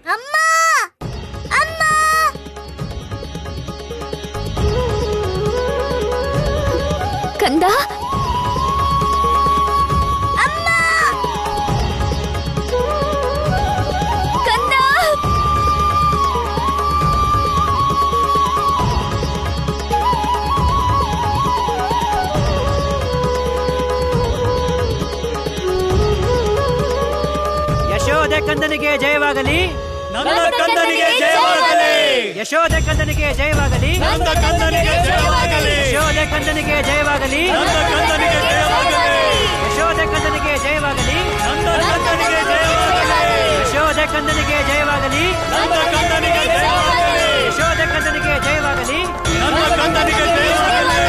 ಅಮ್ಮ ಅಮ್ಮ ಕಂದ, ಅಮ್ಮ ಕಂದ. ಯಶೋದೆ ಕಂದನಿಗೆ ಜಯವಾಗಲಿ, ನಂದ ಕಂದನಿಗೆ ಜಯವಾಗಲಿ, ಯಶೋದೆ ಕಂದನಿಗೆ ಜಯವಾಗಲಿ, ನಂದ ಕಂದನಿಗೆ ಜಯವಾಗಲಿ, ಯಶೋದೆ ಕಂದನಿಗೆ ಜಯವಾಗಲಿ, ನಂದ ಕಂದನಿಗೆ ಜಯವಾಗಲಿ, ಯಶೋದೆ ಕಂದನಿಗೆ ಜಯವಾಗಲಿ, ನಂದ ಕಂದನಿಗೆ ಜಯವಾಗಲಿ, ಯಶೋದೆ ಕಂದನಿಗೆ ಜಯವಾಗಲಿ, ನಂದ ಕಂದನಿಗೆ ಜಯವಾಗಲಿ, ಯಶೋದೆ ಕಂದನಿಗೆ ಜಯವಾಗಲಿ. ನಂದ ಕಂದನಿಗೆ ಜಯವಾಗಲಿ.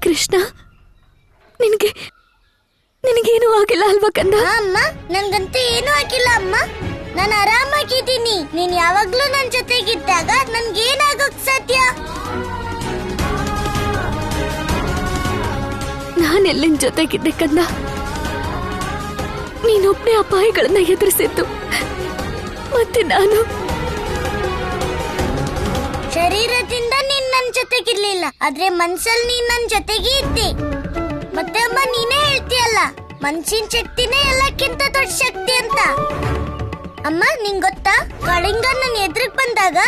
ಕೃಷ್ಣ, ನಿನಗೇನು ಆಗಿಲ್ಲ ಅಲ್ವಾ ಕಂದ? ಅಮ್ಮ ನನ್ಗಂತೂ ಏನೂ ಆಗಿಲ್ಲ ಅಮ್ಮ. ನಾನು ಆರಾಮಾಗಿದ್ದೀನಿ. ನೀನ್ ಯಾವಾಗ್ಲೂ ನನ್ ಜೊತೆಗಿದ್ದಾಗ ನನ್ಗೇನಾಗೋಕ್ ಸಾಧ್ಯ? ನಾನೆಲ್ಲ ನಿನ್ ಜೊತೆಗಿದ್ದೆ ಕಂದ. ನೀನೊಬ್ನೇ ಅಪಾಯಗಳನ್ನ ಎದುರಿಸಿದ್ದು, ಮತ್ತೆ ನಾನು ಶರೀರದಿಂದ ನೀನ್ ನನ್ ಜೊತೆಗಿರ್ಲಿಲ್ಲ, ಆದ್ರೆ ಮನ್ಸಲ್ಲಿ ನೀನ್ ನನ್ ಜೊತೆಗೆ ಇದ್ದೆ. ಮತ್ತೆ ಅಮ್ಮ ನೀನೇ ಹೇಳ್ತೀಯಲ್ಲ, ಮನ್ಸಿನ ಶಕ್ತಿನೇ ಎಲ್ಲಕ್ಕಿಂತ ದೊಡ್ಡ ಶಕ್ತಿ ಅಂತ. ಅಮ್ಮ ನಿಂಗ್ ಗೊತ್ತಾ, ಕಳಿಂಗ ನನ್ ಎದುರಿಗೆ ಬಂದಾಗ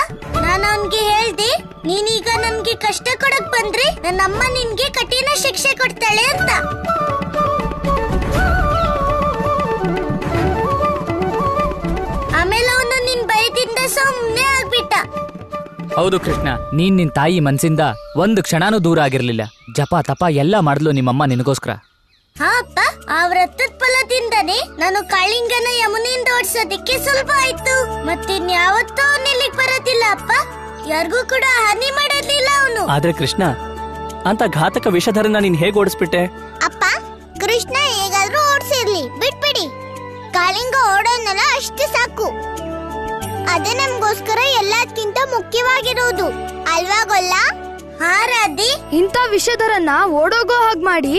ನಾನು ಅವನ್ಗೆ ಹೇಳ್ದೆ, ನೀನೀಗ ನನ್ಗೆ ಕಷ್ಟ ಕೊಡಕ್ ಬಂದ್ರೆ ನನ್ನ ಅಮ್ಮ ನಿನ್ಗೆ ಕಠಿಣ ಶಿಕ್ಷೆ ಕೊಡ್ತಾಳೆ ಅಂತ. ಆಮೇಲೆ ಅವನು ನಿನ್ ಭಯದಿಂದ ಸುಮ್ನೆ ಆಗ್ಬಿಟ್ಟ. ಹೌದು ಕೃಷ್ಣ, ನೀನ್ ನಿನ್ ತಾಯಿ ಮನ್ಸಿಂದ ಒಂದು ಕ್ಷಣನೂ ದೂರ ಆಗಿರ್ಲಿಲ್ಲ. ಜಪ ತಪ ಎಲ್ಲ ಮಾಡಿದ್ಲು ನಿಮ್ಮಮ್ಮ ನಿನಗೋಸ್ಕರ. ಹಾ ಅಪ್ಪ, ಆ ವ್ರತದ ಫಲದಿಂದನೇ ನಾನು ಕಾಳಿಂಗನ ಯಮುನೆಯಿಂದ ಓಡಿಸೋದಿಕ್ಕೆ ಸುಲಭ ಆಯ್ತು. ಮತ್ತಿನ್ಯಾವತ್ತೂ ಅವನು ಇಲ್ಲಿಗೆ ಬರೋದಿಲ್ಲ ಅಪ್ಪ. ಯಾರಿಗೂ ಕೂಡ ಹಾನಿ ಮಾಡೋದಿಲ್ಲ ಅವನು. ಆದ್ರೆ ಕೃಷ್ಣ, ಅಂತ ಘಾತಕ ವಿಷಧರನ ನೀನ್ ಹೇಗ್ ಓಡಿಸ್ಬಿಟ್ಟೆ? ಅಪ್ಪ, ಕೃಷ್ಣ ಹೇಗಾದ್ರೂ ಓಡಿಸಿರ್ಲಿ, ಬಿಟ್ಬಿಡಿ. ಕಾಳಿಂಗ ಓಡೋನಲ್ಲ ಅಷ್ಟು ಸಾಕು. ಅದೇ ನಮ್ಗೋಸ್ಕರ ಎಲ್ಲದಕ್ಕಿಂತ ಮುಖ್ಯವಾಗಿರೋದು ಅಲ್ವಾ ಗೊಲ್ಲ? ಹಾ ರಾಧಿ, ಇಂಥ ವಿಷಧರನ್ನ ಓಡೋಗೋ ಹಾಗ್ ಮಾಡಿ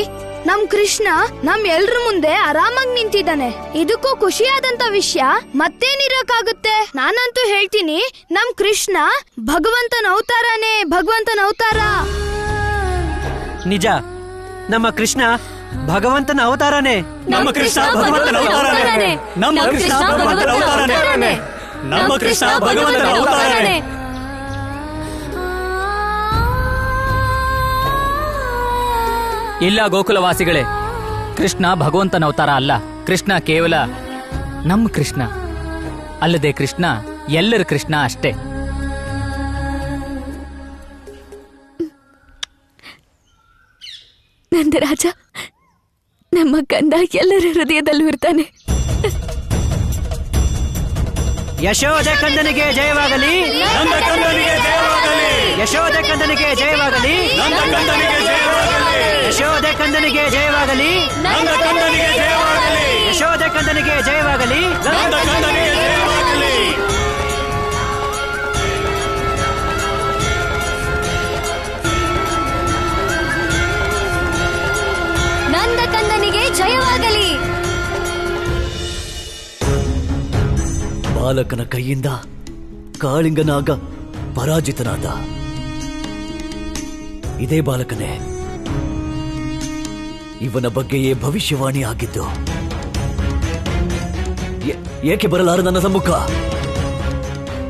ನಮ್ ಕೃಷ್ಣ ನಮ್ ಎಲ್ರ ಮುಂದೆ ಆರಾಮಾಗಿ ನಿಂತಿದ್ದಾನೆ. ಇದಕ್ಕೂ ಖುಷಿಯಾದಂತ ವಿಷಯ ಮತ್ತೇನಿರಕ್ಕಾಗುತ್ತೆ? ನಾನಂತೂ ಹೇಳ್ತೀನಿ, ನಮ್ ಕೃಷ್ಣ ಭಗವಂತನ ಅವತಾರನೇ, ಭಗವಂತನ ಅವತಾರ. ನಿಜ, ನಮ್ಮ ಕೃಷ್ಣ ಭಗವಂತನ ಅವತಾರನೇ. ನಮ್ಮ ಕೃಷ್ಣ ಭಗವಂತನ ಅವತಾರನೇ, ನಮ್ಮ ಕೃಷ್ಣ ಭಗವಂತನ ಅವತಾರನೇ, ನಮ್ಮ ಕೃಷ್ಣ ಭಗವಂತನ ಅವತಾರನೇ. ಇಲ್ಲ ಗೋಕುಲವಾಸಿಗಳೇ, ಕೃಷ್ಣ ಭಗವಂತನ ಅವತಾರ ಅಲ್ಲ. ಕೃಷ್ಣ ಕೇವಲ ನಮ್ಮ ಕೃಷ್ಣ. ಅಲ್ಲದೆ ಕೃಷ್ಣ ಎಲ್ಲರ ಕೃಷ್ಣ ಅಷ್ಟೇ. ನಂದರಾಜ, ನಮ್ಮ ಕಂದ ಎಲ್ಲರ ಹೃದಯದಲ್ಲೂ ಇರ್ತಾನೆ. ಯಶೋದೆ ಕಂದನಿಗೆ ಜಯವಾಗಲಿ, ನಂದ ಕಂದನಿಗೆ ಜಯವಾಗಲಿ, ಯಶೋದೆ ಕಂದನಿಗೆ ಜಯವಾಗಲಿ, ನಂದ ಕಂದನಿಗೆ ಜಯವಾಗಲಿ, ಯಶೋದೆ ಕಂದನಿಗೆ ಜಯವಾಗಲಿ, ನಂದ ಕಂದನಿಗೆ ಜಯವಾಗಲಿ, ಯಶೋದೆ ಕಂದನಿಗೆ ಜಯವಾಗಲಿ. ನಂದ ಕಂದನಿಗೆ ಜಯವಾಗಲಿ. ನಂದ ಕಂದನಿಗೆ ಜಯವಾಗಲಿ. ಬಾಲಕನ ಕೈಯಿಂದ ಕಾಳಿಂಗನಾಗ ಪರಾಜಿತನಾದ. ಇದೇ ಬಾಲಕನೇ ಇವನ ಬಗ್ಗೆಯೇ ಭವಿಷ್ಯವಾಣಿ ಆಗಿದ್ದು. ಏಕೆ ಬರಲಾರ ನನ್ನ ಸಮ್ಮುಖ?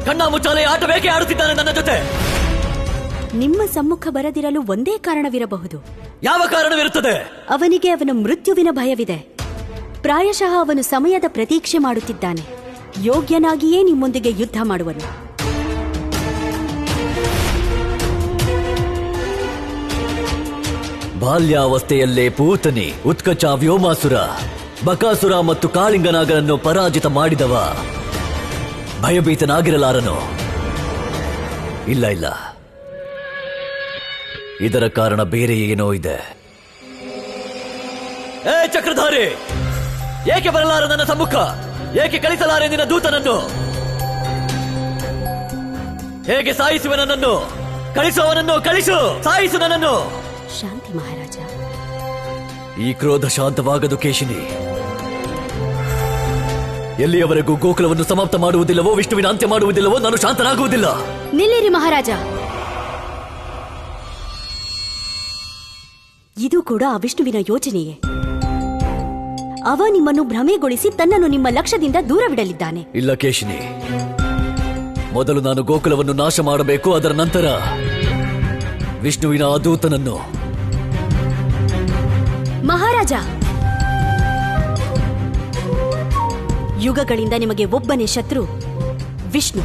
ಕಣ್ಣ ಮುಚ್ಚಾಲೆ ಆಟ ಬೇಕೆ ಆಡುತ್ತಿದ್ದಾನೆ ನನ್ನ ಜೊತೆ. ನಿಮ್ಮ ಸಮ್ಮುಖ ಬರದಿರಲು ಒಂದೇ ಕಾರಣವಿರಬಹುದು. ಯಾವ ಕಾರಣವಿರುತ್ತದೆ? ಅವನಿಗೆ ಅವನ ಮೃತ್ಯುವಿನ ಭಯವಿದೆ. ಪ್ರಾಯಶಃ ಅವನು ಸಮಯದ ಪ್ರತೀಕ್ಷೆ ಮಾಡುತ್ತಿದ್ದಾನೆ. ಯೋಗ್ಯನಾಗಿಯೇ ನಿಮ್ಮೊಂದಿಗೆ ಯುದ್ಧ ಮಾಡುವನು. ಬಾಲ್ಯಾವಸ್ಥೆಯಲ್ಲೇ ಪೂತನಿ, ಉತ್ಕಚ, ವ್ಯೋಮಾಸುರ, ಬಕಾಸುರ ಮತ್ತು ಕಾಳಿಂಗನಾಗರನ್ನು ಪರಾಜಿತ ಮಾಡಿದವ ಭಯಭೀತನಾಗಿರಲಾರನು. ಇಲ್ಲ ಇಲ್ಲ, ಇದರ ಕಾರಣ ಬೇರೆ ಏನೋ ಇದೆ. ಏ ಚಕ್ರಧಾರಿ, ಏಕೆ ಬರಲಾರ ನನ್ನ ಸಮ್ಮುಖ? ಏಕೆ ಕಳಿಸಲಾರೆ ನಿನ್ನ ದೂತನನ್ನು? ಹೇಗೆ ಸಾಯಿಸುವೆ ನನ್ನನ್ನು? ಕಳಿಸುವವನನ್ನು ಕಳಿಸು, ಸಾಯಿಸು ನನ್ನನ್ನು. ಶಾಂತಿ ಮಹಾರಾಜ. ಈ ಕ್ರೋಧ ಶಾಂತವಾಗದು ಕೇಶಿನಿ. ಎಲ್ಲಿಯವರೆಗೂ ಗೋಕುಲವನ್ನು ಸಮಾಪ್ತ ಮಾಡುವುದಿಲ್ಲವೋ, ವಿಷ್ಣುವಿನ ಅಂತ್ಯ ಮಾಡುವುದಿಲ್ಲವೋ, ನಾನು ಶಾಂತನಾಗುವುದಿಲ್ಲ. ನಿಲ್ಲಿರಿ ಮಹಾರಾಜ. ಇದು ಕೂಡ ಆ ವಿಷ್ಣುವಿನ ಯೋಚನೆಯೇ. ಅವ ನಿಮ್ಮನ್ನು ಭ್ರಮೆಗೊಳಿಸಿ ತನ್ನನ್ನು ನಿಮ್ಮ ಲಕ್ಷ್ಯದಿಂದ ದೂರವಿಡಲಿದ್ದಾನೆ. ಇಲ್ಲ ಕೇಶಿನಿ, ಮೊದಲು ನಾನು ಗೋಕುಲವನ್ನು ನಾಶ ಮಾಡಬೇಕು. ಅದರ ನಂತರ ವಿಷ್ಣುವಿನ ಆ ದೂತನನ್ನು. ಮಹಾರಾಜ, ಯುಗಗಳಿಂದ ನಿಮಗೆ ಒಬ್ಬನೇ ಶತ್ರು, ವಿಷ್ಣು.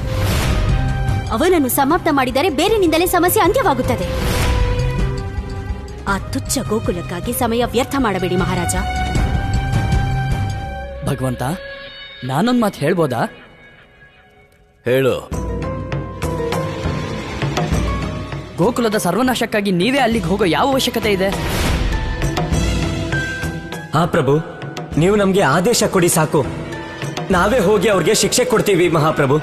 ಅವನನ್ನು ಸಮಾಪ್ತ ಮಾಡಿದರೆ ಬೇರೆನಿಂದಲೇ ಸಮಸ್ಯೆ ಅಂತ್ಯವಾಗುತ್ತದೆ. ಆ ತುಚ್ಛ ಗೋಕುಲಕ್ಕಾಗಿ ಸಮಯ ವ್ಯರ್ಥ ಮಾಡಬೇಡಿ ಮಹಾರಾಜ. ಭಗವಂತ, ನಾನೊಂದ್ ಮಾತು ಹೇಳ್ಬೋದಾ? ಹೇಳು. ಗೋಕುಲದ ಸರ್ವನಾಶಕ್ಕಾಗಿ ನೀವೇ ಅಲ್ಲಿಗೆ ಹೋಗೋ ಯಾವ ಅವಶ್ಯಕತೆ ಇದೆ? ಹಾ ಪ್ರಭು, ನೀವು ನಮ್ಗೆ ಆದೇಶ ಕೊಡಿ ಸಾಕು. ನಾವೇ ಹೋಗಿ ಅವ್ರಿಗೆ ಶಿಕ್ಷೆ ಕೊಡ್ತೀವಿ ಮಹಾಪ್ರಭು.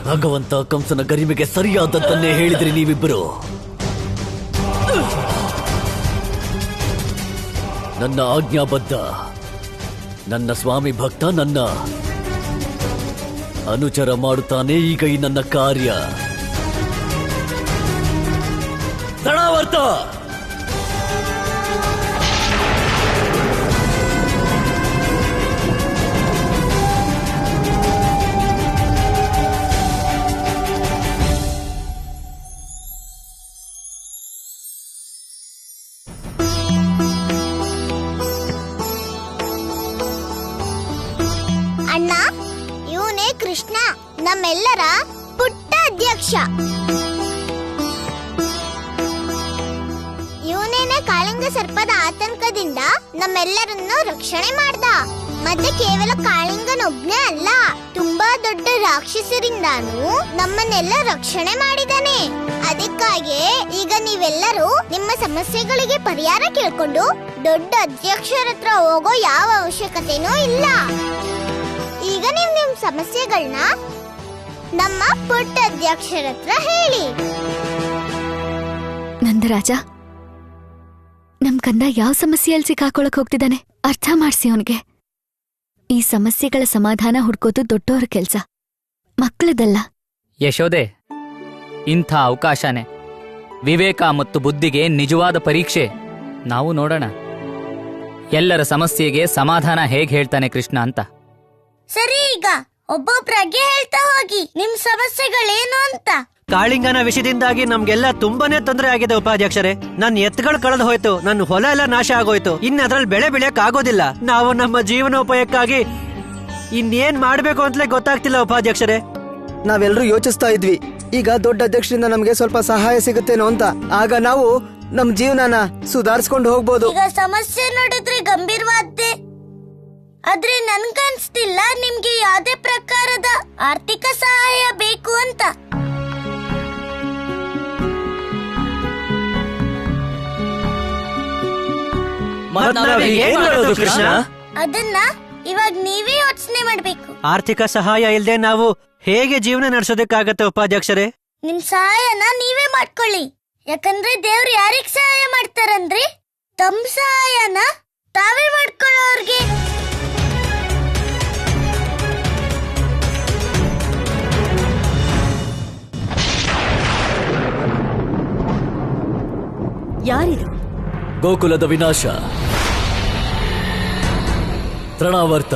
ಭಗವಂತ ಕಂಸನ ಗರಿಮೆಗೆ ಸರಿಯಾದದ್ದನ್ನೇ ಹೇಳಿದ್ರಿ ನೀವಿಬ್ಬರು. ನನ್ನ ಆಜ್ಞಾಬದ್ಧ, ನನ್ನ ಸ್ವಾಮಿ ಭಕ್ತ, ನನ್ನ ಅನುಚರ ಮಾಡುತ್ತಾನೆ ಈಗ ಈ ನನ್ನ ಕಾರ್ಯ. ತಡಾವರ್ತ. ಅಣ್ಣ, ಇವನೇ ಕೃಷ್ಣ, ನಮ್ಮೆಲ್ಲರ ಪುಟ್ಟ ಅಧ್ಯಕ್ಷ. ಇವನೇನೆ ಕಾಳಿಂಗ ಸರ್ಪದ ಆತಂಕದಿಂದ ನಮ್ಮೆಲ್ಲರನ್ನು ರಕ್ಷಣೆ ಮಾಡ್ದ. ಮತ್ತೆ ಕೇವಲ ಕಾಳಿಂಗನೊಬ್ನೇ ಅಲ್ಲ, ತುಂಬಾ ದೊಡ್ಡ ರಾಕ್ಷಸರಿಂದಾನು ನಮ್ಮನ್ನೆಲ್ಲ ರಕ್ಷಣೆ ಮಾಡಿದಾನೆ. ಅದಕ್ಕಾಗಿ ಈಗ ನೀವೆಲ್ಲರೂ ನಿಮ್ಮ ಸಮಸ್ಯೆಗಳಿಗೆ ಪರಿಹಾರ ಕೇಳ್ಕೊಂಡು ದೊಡ್ಡ ಅಧ್ಯಕ್ಷರ ಹತ್ರ ಹೋಗೋ ಯಾವ ಅವಶ್ಯಕತೆನೂ ಇಲ್ಲ. ಈಗ ನೀವು ನಿಮ್ ಸಮಸ್ಯೆಗಳನ್ನ ನಮ್ಮ ಪುಟ್ಟ ಅಧ್ಯಕ್ಷರ ಹತ್ರ ಹೇಳಿ. ನಂದರಾಜ, ನಮ್ ಕಂದ ಯಾವ ಸಮಸ್ಯೆಯಲ್ಲಿ ಸಿಕ್ಕಾಕೊಳಕ್ ಹೋಗ್ತಿದ್ದಾನೆ ಅರ್ಥ ಮಾಡ್ಸಿ ಅವನಿಗೆ. ಈ ಸಮಸ್ಯೆಗಳ ಸಮಾಧಾನ ಹುಡ್ಕೋದು ದೊಡ್ಡವರ ಕೆಲ್ಸ, ಮಕ್ಕಳದಲ್ಲ. ಯಶೋದೆ, ಇಂಥ ಅವಕಾಶನೇ ವಿವೇಕ ಮತ್ತು ಬುದ್ಧಿಗೆ ನಿಜವಾದ ಪರೀಕ್ಷೆ. ನಾವು ನೋಡೋಣ ಎಲ್ಲರ ಸಮಸ್ಯೆಗೆ ಸಮಾಧಾನ ಹೇಗೆ ಹೇಳ್ತಾನೆ ಕೃಷ್ಣ ಅಂತ. ಸರಿ, ಈಗ ಒಬ್ಬೊಬ್ರಾಗೆ ಹೇಳ್ತಾ ಹೋಗಿ ನಿಮ್ ಸಮಸ್ಯೆಗಳೇನು ಅಂತ. ಕಾಳಿಂಗನ ವಿಷಯದಿಂದಾಗಿ ನಮ್ಗೆಲ್ಲ ತುಂಬಾನೇ ತೊಂದರೆ ಆಗಿದೆ ಉಪಾಧ್ಯಕ್ಷರೇ. ನನ್ನ ಎತ್ತುಗಳು ಕಳೆದು ಹೋಯ್ತು, ನನ್ನ ಹೊಲ ಎಲ್ಲ ನಾಶ ಆಗೋಯ್ತು. ಇನ್ನು ಅದ್ರಲ್ಲಿ ಬೆಳೆ ಬೆಳೆಯಕ್ ಆಗೋದಿಲ್ಲ. ನಾವು ನಮ್ಮ ಜೀವನೋಪಾಯಕ್ಕಾಗಿ ಇನ್ನೇನ್ ಮಾಡ್ಬೇಕು ಅಂತಲೇ ಗೊತ್ತಾಗ್ತಿಲ್ಲ ಉಪಾಧ್ಯಕ್ಷರೇ. ನಾವೆಲ್ಲರೂ ಯೋಚಿಸ್ತಾ ಇದ್ವಿ, ಈಗ ದೊಡ್ಡ ಅಧ್ಯಕ್ಷರಿಂದ ನಮ್ಗೆ ಸ್ವಲ್ಪ ಸಹಾಯ ಸಿಗುತ್ತೇನೋ ಅಂತ. ಆಗ ನಾವು ನಮ್ ಜೀವನನ ಸುಧಾರಿಸ್ಕೊಂಡು ಹೋಗ್ಬೋದು. ಈಗ ಸಮಸ್ಯೆ ನೋಡಿದ್ರೆ ಗಂಭೀರವಾದ್ದೆ, ಆದ್ರೆ ನನ್ಗನ್ಸ್ತಿಲ್ಲ ನಿಮ್ಗೆ ಯಾವ್ದೇ ಪ್ರಕಾರದ ಆರ್ಥಿಕ ಸಹಾಯ ಬೇಕು ಅಂತ. ಕೃಷ್ಣ, ಅದನ್ನ ಇವಾಗ ನೀವೇ ಯೋಚನೆ ಮಾಡ್ಬೇಕು. ಆರ್ಥಿಕ ಸಹಾಯ ಇಲ್ದೆ ನಾವು ಹೇಗೆ ಜೀವನ ನಡೆಸೋದಕ್ಕಾಗತ್ತೆ ಉಪಾಧ್ಯಕ್ಷರೇ? ನಿಮ್ ಸಹಾಯನ ನೀವೇ ಮಾಡ್ಕೊಳ್ಳಿ. ಯಾಕಂದ್ರೆ ದೇವ್ರು ಯಾರಿಗ್ ಸಹಾಯ ಮಾಡ್ತಾರಂದ್ರೆ ತಮ್ಮ ಸಹಾಯನ ತಾವೇ ಮಾಡ್ಕೊಳ್ಳೋರ್ಗೆ. ಯಾರಿದು? ಗೋಕುಲದ ವಿನಾಶ. ತೃಣಾವರ್ತ,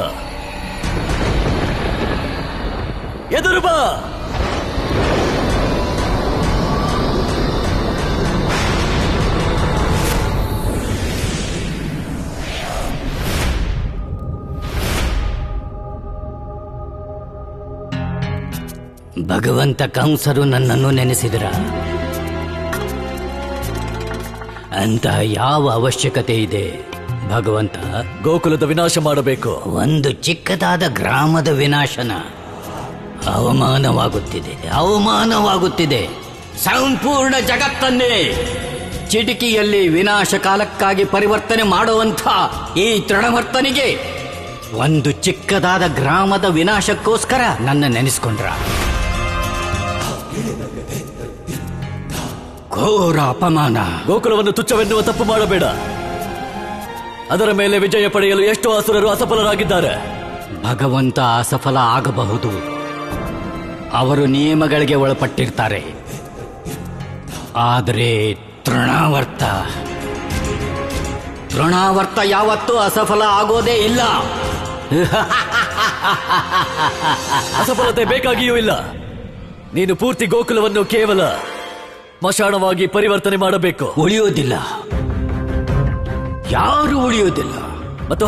ಎದುರು ಬಾ. ಭಗವಂತ ಕಂಸರು ನನ್ನನ್ನು ನೆನೆಸಿದರ ಅಂತ ಯಾವ ಅವಶ್ಯಕತೆ ಇದೆ ಭಗವಂತ? ಗೋಕುಲದ ವಿನಾಶ ಮಾಡಬೇಕು. ಒಂದು ಚಿಕ್ಕದಾದ ಗ್ರಾಮದ ವಿನಾಶನ? ಅವಮಾನವಾಗುತ್ತಿದೆ. ಸಂಪೂರ್ಣ ಜಗತ್ತನ್ನೇ ಚಿಟಿಕಿಯಲ್ಲಿ ವಿನಾಶ ಕಾಲಕ್ಕಾಗಿ ಪರಿವರ್ತನೆ ಮಾಡುವಂಥ ಈ ತೃಣವರ್ತನಿಗೆ ಒಂದು ಚಿಕ್ಕದಾದ ಗ್ರಾಮದ ವಿನಾಶಕ್ಕೋಸ್ಕರ ನನ್ನ ನೆನೆಸ್ಕೊಂಡ್ರ? ಘೋರ ಅಪಮಾನ. ಗೋಕುಲವನ್ನು ತುಚ್ಛವೆನ್ನುವ ತಪ್ಪು ಮಾಡಬೇಡ. ಅದರ ಮೇಲೆ ವಿಜಯ ಪಡೆಯಲು ಎಷ್ಟೋ ಅಸುರರು ಅಸಫಲರಾಗಿದ್ದಾರೆ. ಭಗವಂತ ಅಸಫಲ ಆಗಬಹುದು. ಅವರು ನಿಯಮಗಳಿಗೆ ಒಳಪಟ್ಟಿರ್ತಾರೆ. ಆದರೆ ತೃಣಾವರ್ತ ಯಾವತ್ತೂ ಅಸಫಲ ಆಗೋದೇ ಇಲ್ಲ. ಅಸಫಲತೆ ಬೇಕಾಗಿಯೂ ಇಲ್ಲ. ನೀನು ಪೂರ್ತಿ ಗೋಕುಲವನ್ನು ಕೇವಲ ಸ್ಮಶಾನವಾಗಿ ಪರಿವರ್ತನೆ ಮಾಡಬೇಕು. ಉಳಿಯೋದಿಲ್ಲ, ಯಾರು ಉಳಿಯೋದಿಲ್ಲ. ಮತ್ತು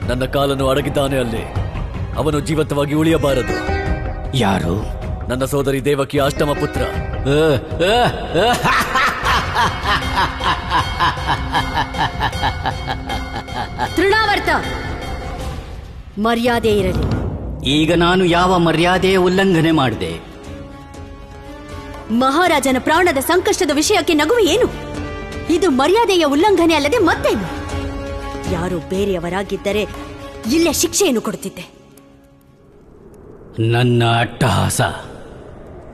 ನನ್ನ ಕಾಲನ್ನು ಅಡಗಿದ್ದಾನೆ ಅಲ್ಲಿ. ಅವನು ಜೀವಂತವಾಗಿ ಉಳಿಯಬಾರದು. ಯಾರು? ನನ್ನ ಸೋದರಿ ದೇವಕಿ ಅಷ್ಟಮ ಪುತ್ರ. ತೃಣಾವರ್ತ, ಮರ್ಯಾದೆ ಇರಲಿ. ಈಗ ನಾನು ಯಾವ ಮರ್ಯಾದೆಯ ಉಲ್ಲಂಘನೆ ಮಾಡಿದೆ? ಮಹಾರಾಜನ ಪ್ರಾಣದ ಸಂಕಷ್ಟದ ವಿಷಯಕ್ಕೆ ನಗುವೆ ಏನು? ಇದು ಮರ್ಯಾದೆಯ ಉಲ್ಲಂಘನೆ ಅಲ್ಲದೆ ಮತ್ತೇನು? ಯಾರು ಬೇರೆಯವರಾಗಿದ್ದರೆ ಇಲ್ಲೇ ಶಿಕ್ಷೆಯನ್ನು ಕೊಡುತ್ತಿದ್ದೆ. ನನ್ನ ಅಟ್ಟಹಾಸ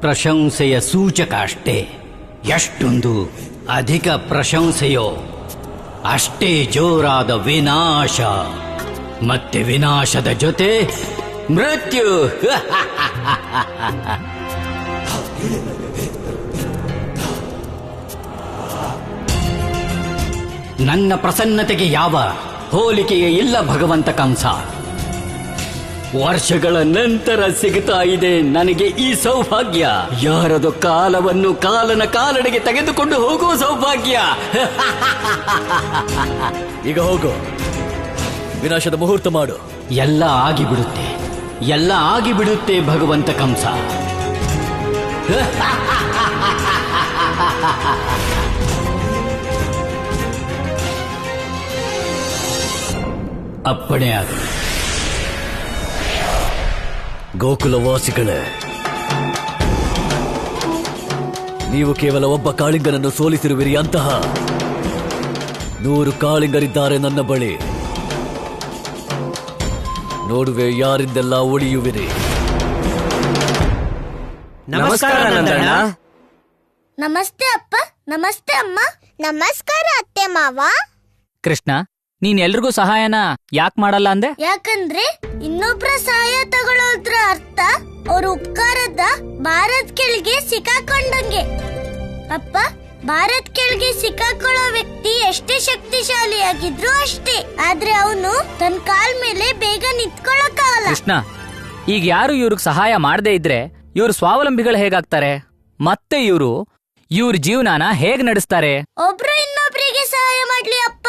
ಪ್ರಶಂಸೆಯ ಸೂಚಕ ಅಷ್ಟೇ. ಎಷ್ಟೊಂದು ಅಧಿಕ ಪ್ರಶಂಸೆಯೋ ಅಷ್ಟೇ ಜೋರಾದ ವಿನಾಶ. ಮತ್ತೆ ವಿನಾಶದ ಜೊತೆ ಮೃತ್ಯು. ನನ್ನ ಪ್ರಸನ್ನತೆಗೆ ಯಾವ ಹೋಲಿಕೆಯೇ ಇಲ್ಲ ಭಗವಂತ ಕಂಸ. ವರ್ಷಗಳ ನಂತರ ಸಿಗುತ್ತಾ ಇದೆ ನನಗೆ ಈ ಸೌಭಾಗ್ಯ. ಯಾರದು ಕಾಲವನ್ನು ಕಾಲನ ಕಾಲನೆಗೆ ತೆಗೆದುಕೊಂಡು ಹೋಗುವ ಸೌಭಾಗ್ಯ. ಈಗ ಹೋಗು, ವಿನಾಶದ ಮುಹೂರ್ತ ಮಾಡು. ಎಲ್ಲ ಆಗಿಬಿಡುತ್ತೆ ಭಗವಂತ ಕಂಸ. ಅಪ್ಪಣೆ ಆಗಲಿ. ಗೋಕುಲವಾಸಿಗಳೇ, ನೀವು ಕೇವಲ ಒಬ್ಬ ಕಾಳಿಂಗನನ್ನು ಸೋಲಿಸಿರುವಿರಿ. ಅಂತಹ 100 ಕಾಳಿಂಗರಿದ್ದಾರೆ ನನ್ನ ಬಳಿ. ನೋಡುವೆ ಯಾರಿಂದೆಲ್ಲ ಉಳಿಯುವಿರಿ. ನಮಸ್ಕಾರ ನಂದಣ್ಣ. ನಮಸ್ತೆ ಅಪ್ಪ. ನಮಸ್ತೆ ಅಮ್ಮ. ನಮಸ್ಕಾರ ಅತ್ತೆ ಮಾವ. ಕೃಷ್ಣ, ನೀನ್ ಎಲ್ರಿಗೂ ಸಹಾಯನ ಯಾಕೆ ಮಾಡಲ್ಲ ಅಂದೆ? ಯಾಕಂದ್ರೆ ಇನ್ನೊಬ್ರ ಸಹಾಯ ತಗೊಳ್ಳೋದ್ರ ಅರ್ಥ ಅವ್ರ ಉಪಕಾರದ ಭಾರತ್ ಕೆಳಗೆ ಸಿಕ್ಕಾಕೊಂಡಂಗೆ. ಅಪ್ಪ, ಭಾರತ್ ಕೆಳಗೆ ಸಿಕ್ಕಾಕೊಳ್ಳೋ ವ್ಯಕ್ತಿ ಎಷ್ಟೇ ಶಕ್ತಿಶಾಲಿಯಾಗಿದ್ರು ಅಷ್ಟೇ. ಆದ್ರೆ ಅವನು ತನ್ನ ಕಾಲ್ ಮೇಲೆ ಬೇಗ ನಿಂತ್ಕೊಳ್ಳಕ್ಕಾಗಲ್ಲ. ಕೃಷ್ಣ, ಈಗ ಯಾರು ಇವ್ರಿಗೆ ಸಹಾಯ ಮಾಡದೇ ಇದ್ರೆ ಇವ್ರು ಸ್ವಾವಲಂಬಿಗಳು ಹೇಗಾಗ್ತಾರೆ? ಮತ್ತೆ ಇವ್ರ ಜೀವನಾನ ಹೇಗ್ ನಡೆಸ್ತಾರೆ? ಒಬ್ರು ಇನ್ನೊಬ್ರಿಗೆ ಸಹಾಯ ಮಾಡ್ಲಿ ಅಪ್ಪ.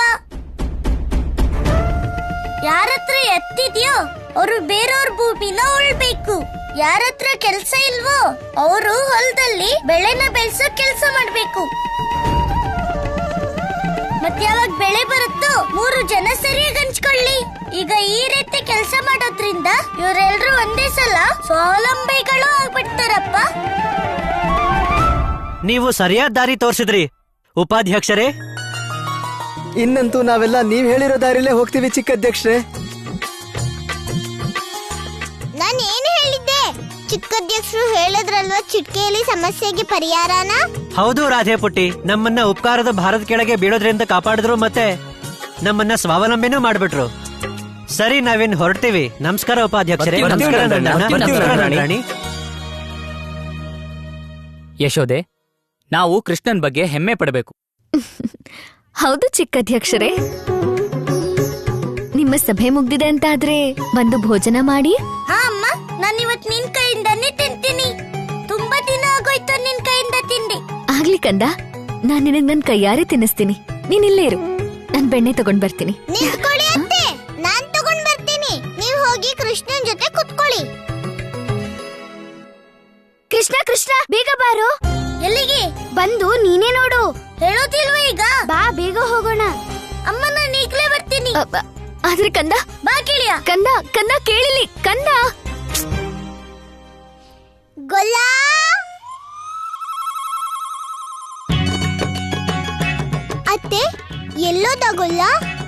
ಯಾರತ್ರ ಎತ್ತಿದ್ಯೋ ಅವರು ಬೇರೆಯವ್ರ ಭೂಮಿನ ಉಳ್ಬೇಕು. ಯಾರತ್ರ ಕೆಲ್ಸ ಇಲ್ವೋ ಅವರು ಹೊಲದಲ್ಲಿ ಬೆಳೆನ ಬೆಳೆಸೋ ಕೆಲ್ಸ ಮಾಡ್ಬೇಕು. ಮತ್ತೆ ಯಾವಾಗ ಬೆಳೆ ಬರುತ್ತೋ 3 ಜನ ಸರಿಯಾಗಿ ಹಂಚ್ಕೊಳ್ಳಿ. ಈಗ ಈ ರೀತಿ ಕೆಲಸ ಮಾಡೋದ್ರಿಂದ ಇವರೆಲ್ಲರೂ ಒಂದೇ ಸಲ ಸ್ವಾವಲಂಬಿಗಳು ಆಗ್ಬಿಡ್ತಾರಪ್ಪ. ನೀವು ಸರಿಯಾದ ದಾರಿ ತೋರಿಸಿದ್ರಿ ಉಪಾಧ್ಯಕ್ಷರೇ. ಇನ್ನಂತೂ ನಾವೆಲ್ಲ ನೀವ್ ಹೇಳಿರೋ ದಾರಿಲೇ ಹೋಗ್ತೀವಿ ಚಿಕ್ಕಧ್ಯಕ್ಷರೇ. ನಾನು ಏನು ಹೇಳಿದ್ದೆ? ಚಿಕ್ಕಧ್ಯಕ್ಷರು ಹೇಳಿದ್ರಲ್ವಾ ಚಿಟ್ಕೆಯಲ್ಲಿ ಸಮಸ್ಯೆಗೆ ಪರಿಹಾರನ. ಹೌದು ರಾಧೆ ಪುಟ್ಟಿ, ನಮ್ಮನ್ನ ಉಪಕಾರದ ಭಾರತ ಕೆಳಗೆ ಬೀಳೋದ್ರಿಂದ ಕಾಪಾಡಿದ್ರು, ಮತ್ತೆ ನಮ್ಮನ್ನ ಸ್ವಾವಲಂಬಿನೂ ಮಾಡ್ಬಿಟ್ರು. ಸರಿ, ನಾವೇನ್ ಹೊರಡ್ತೀವಿ. ನಮಸ್ಕಾರ ಉಪಾಧ್ಯಕ್ಷರೇ. ನಮಸ್ಕಾರ ರಾಣಿ. ಯಶೋದೆ, ನಾವು ಕೃಷ್ಣನ್ ಬಗ್ಗೆ ಹೆಮ್ಮೆ ಪಡಬೇಕು. ಹೌದು ಚಿಕ್ಕಧ್ಯಕ್ಷರೇ. ನಿಮ್ಮ ಸಭೆ ಮುಗ್ದಿದೆ ಅಂತಾದ್ರೆ ಬಂದು ಭೋಜನ ಮಾಡಿ. ಹಾ ಅಮ್ಮ, ನಾನು ಇವತ್ತು ನಿನ್ ಕೈಯಿಂದಾನೇ ತಿಂತೀನಿ. ತುಂಬಾ ದಿನ ಆಗೋಯ್ತು ನಿನ್ ಕೈಯಿಂದ ತಿಂಡಿ. ಆಗ್ಲಿ ಕಂದ, ನಾನ್ ನಿನಗ್ ನನ್ ಕೈಯಾರೆ ತಿನ್ನಿಸ್ತೀನಿ. ನೀನ್ ಇಲ್ಲೇ ಇರು, ನಾನ್ ಬೆಣ್ಣೆ ತಗೊಂಡ್ ಬರ್ತೀನಿ. ನಿಂತ್ಕೊಳ್ಳಿ ಅತ್ತೆ, ನಾನ್ ತಗೊಂಡ್ ಬರ್ತೀನಿ. ನೀವ್ ಹೋಗಿ ಕೃಷ್ಣನ್ ಜೊತೆ ಕುತ್ಕೊಳ್ಳಿ. ಕೃಷ್ಣ ಕೃಷ್ಣ, ಬೇಗ ಬಾರು. ಎಲ್ಲಿಗೆ? ಬಂದು ನೀನೇ ನೋಡು. ಹೇಳೋದಿಲ್ವ ಈಗ? ಬಾ, ಬೇಗ ಹೋಗೋಣ. ಅಮ್ಮ, ನಾನು ಈಗ್ಲೇ ಬರ್ತೀನಿ. ಆದ್ರೆ ಕಂದ, ಬಾ ಕೇಳಿಯ. ಕಂದ ಕಂದ ಕೇಳಿಲಿ ಕಂದ. ಗೊಲ್ಲ ಅತ್ತೆ ಎಲ್ಲೋದಾಗೊಲ್ಲ?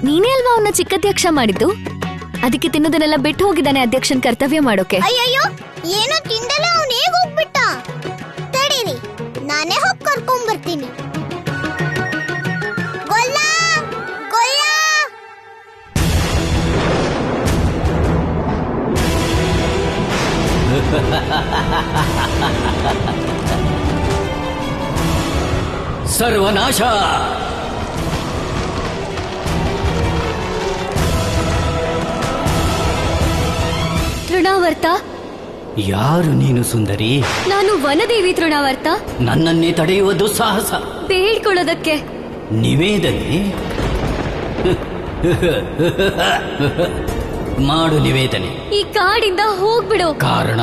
ನೀನೇ ಅಲ್ವಾ ಅವನ್ನ ಚಿಕ್ಕಧ್ಯಕ್ಷ ಮಾಡಿದ್ದು? ಅದಕ್ಕೆ ತಿನ್ನೋದನ್ನೆಲ್ಲ ಬಿಟ್ಟು ಹೋಗಿದ್ದಾನೆ ಅಧ್ಯಕ್ಷನ್ ಕರ್ತವ್ಯ ಮಾಡೋಕೆ. ಅಯ್ಯಯ್ಯೋ, ಏನೋ ತಿಂದಲ್ಲ ಅವನು ಹೇಗ್ ಹೋಗ್ಬಿಟ್ಟ? ತಡೀರಿ, ನಾನೇ ಹೋಗಿ ಕರ್ಕೊಂಡ್ ಬರ್ತೀನಿ. ಗೊಲ್ಲ ಗೊಲ್ಲ. ಸರ್ವನಾಶ. ತೃಣಾವರ್ತ, ಯಾರು ನೀನು ಸುಂದರಿ? ನಾನು ವನದೇವಿ ತೃಣಾವರ್ತ. ನನ್ನನ್ನೇ ತಡೆಯುವ ದುಸ್ಸಾಹಸ. ಬೇಡ್ಕೊಳ್ಳೋದಕ್ಕೆ. ನಿವೇದನೆ ಮಾಡು ನಿವೇದನೆ. ಈ ಕಾಡಿಂದ ಹೋಗ್ಬಿಡು. ಕಾರಣ?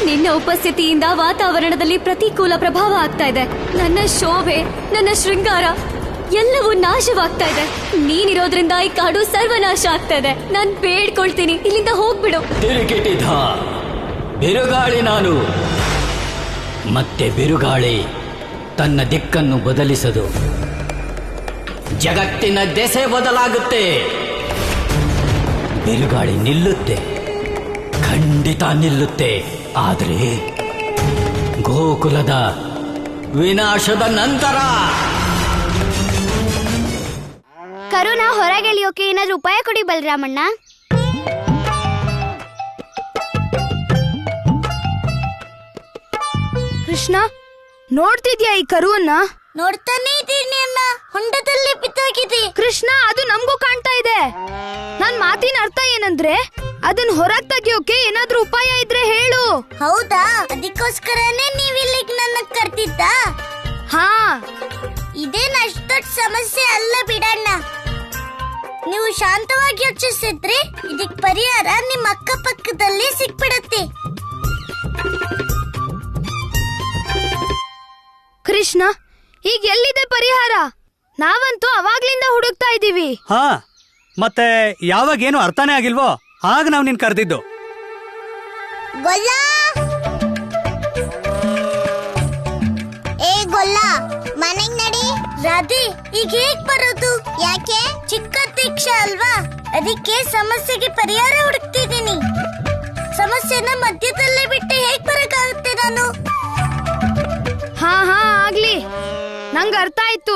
ನಿನ್ನ ಉಪಸ್ಥಿತಿಯಿಂದ ವಾತಾವರಣದಲ್ಲಿ ಪ್ರತಿಕೂಲ ಪ್ರಭಾವ ಆಗ್ತಾ ಇದೆ. ನನ್ನ ಶೋಭೆ, ನನ್ನ ಶೃಂಗಾರ ಎಲ್ಲವೂ ನಾಶವಾಗ್ತಾ ಇದೆ. ನೀನಿರೋದ್ರಿಂದ ಈ ಕಾಡು ಸರ್ವನಾಶ ಆಗ್ತಾ ಇದೆ. ನಾನ್ ಬೇಡ್ಕೊಳ್ತೀನಿ, ಇಲ್ಲಿಂದ ಹೋಗ್ಬಿಡು. ತಿರುಗಿಟಿದ ಬಿರುಗಾಳಿ ನಾನು. ಮತ್ತೆ ಬಿರುಗಾಳಿ ತನ್ನ ದಿಕ್ಕನ್ನು ಬದಲಿಸದು. ಜಗತ್ತಿನ ದೆಸೆ ಬದಲಾಗುತ್ತೆ. ಬಿರುಗಾಳಿ ನಿಲ್ಲುತ್ತೆ, ಖಂಡಿತ ನಿಲ್ಲುತ್ತೆ. ಆದರೆ ಗೋಕುಲದ ವಿನಾಶದ ನಂತರ. ಕರುನ ಹೊರಗೆಳಿಯೋಕೆ ಏನಾದ್ರೂ ಉಪಾಯ ಕೊಡಿ ಬಲರಾಮಣ್ಣ. ಕೃಷ್ಣ, ನೋಡ್ತಿದ್ಯಾ ಈ ಕರುವನ್ನ? ನೋಡ್ತಾನೆ ಇದ್ದೀನಿ ಅಣ್ಣ, ಹೊಂಡದಲ್ಲಿ ಬಿದ್ದೋಗಿದೆ. ಕೃಷ್ಣ, ಅದು ನಮಗೂ ಕಾಣ್ತಾ ಇದೆ. ನನ್ ಮಾತಿನ ಅರ್ಥ ಏನಂದ್ರೆ ಅದನ್ನ ಹೊರಗ್ ತೆಗಿಯೋಕೆ ಏನಾದ್ರೂ ಉಪಾಯ ಇದ್ರೆ ಹೇಳು. ಹೌದಾ? ಅದಕ್ಕೋಸ್ಕರನೇ ನೀವಿಲ್ಲಿಗೆ ನನ್ನ ಕರ್ತಿದ್ದ? ಹಾ, ಇದೇನ್ ಅಷ್ಟ್ ದೊಡ್ಡ ಸಮಸ್ಯೆ ಅಲ್ಲ ಬಿಡಣ್ಣ. ನೀವು ಶಾಂತವಾಗಿ ಯೋಚಿಸಿದ್ರೆ ಇದಕ್ ಪರಿಹಾರ ನಿಮ್ಮ ಅಕ್ಕಪಕ್ಕದಲ್ಲಿ ಸಿಕ್ಬಿಡತ್ತೆ. ಕೃಷ್ಣ, ಈಗ ಎಲ್ಲಿದೆ ಪರಿಹಾರ? ನಾವಂತೂ ಅವಾಗ್ಲಿಂದ ಹುಡುಕ್ತಾ ಇದೀವಿ. ಹಾ, ಮತ್ತೆ ಯಾವಾಗೇನು ಅರ್ಥನೇ ಆಗಿಲ್ವೋ ಆಗ ನಾವ್ ನಿನ್ ಕರೆದಿದ್ದು. ಗೊಲ್ಲ, ಏ ಗೊಲ್ಲ, ಮನೆಗ್ ನಡಿ. ರಾಧೆ, ಈಗ ಹೇಗ್ ಬರೋದು? ಯಾಕೆ? ಚಿಕ್ಕಧ್ಯಕ್ಷ ಅಲ್ವಾ, ಅದಕ್ಕೆ ಸಮಸ್ಯೆಗೆ ಪರಿಹಾರ ಹುಡುಕ್ತಿದ್ದೀನಿ. ಸಮಸ್ಯೆನ ಮಧ್ಯದಲ್ಲೇ ಬಿಟ್ಟು ಹೇಗ್ ಬರಕ್ಕಾಗುತ್ತೆ ನಾನು? ಹಾ ಹಾ, ಆಗ್ಲಿ. ನಂಗ ಅರ್ಥ ಆಯ್ತು.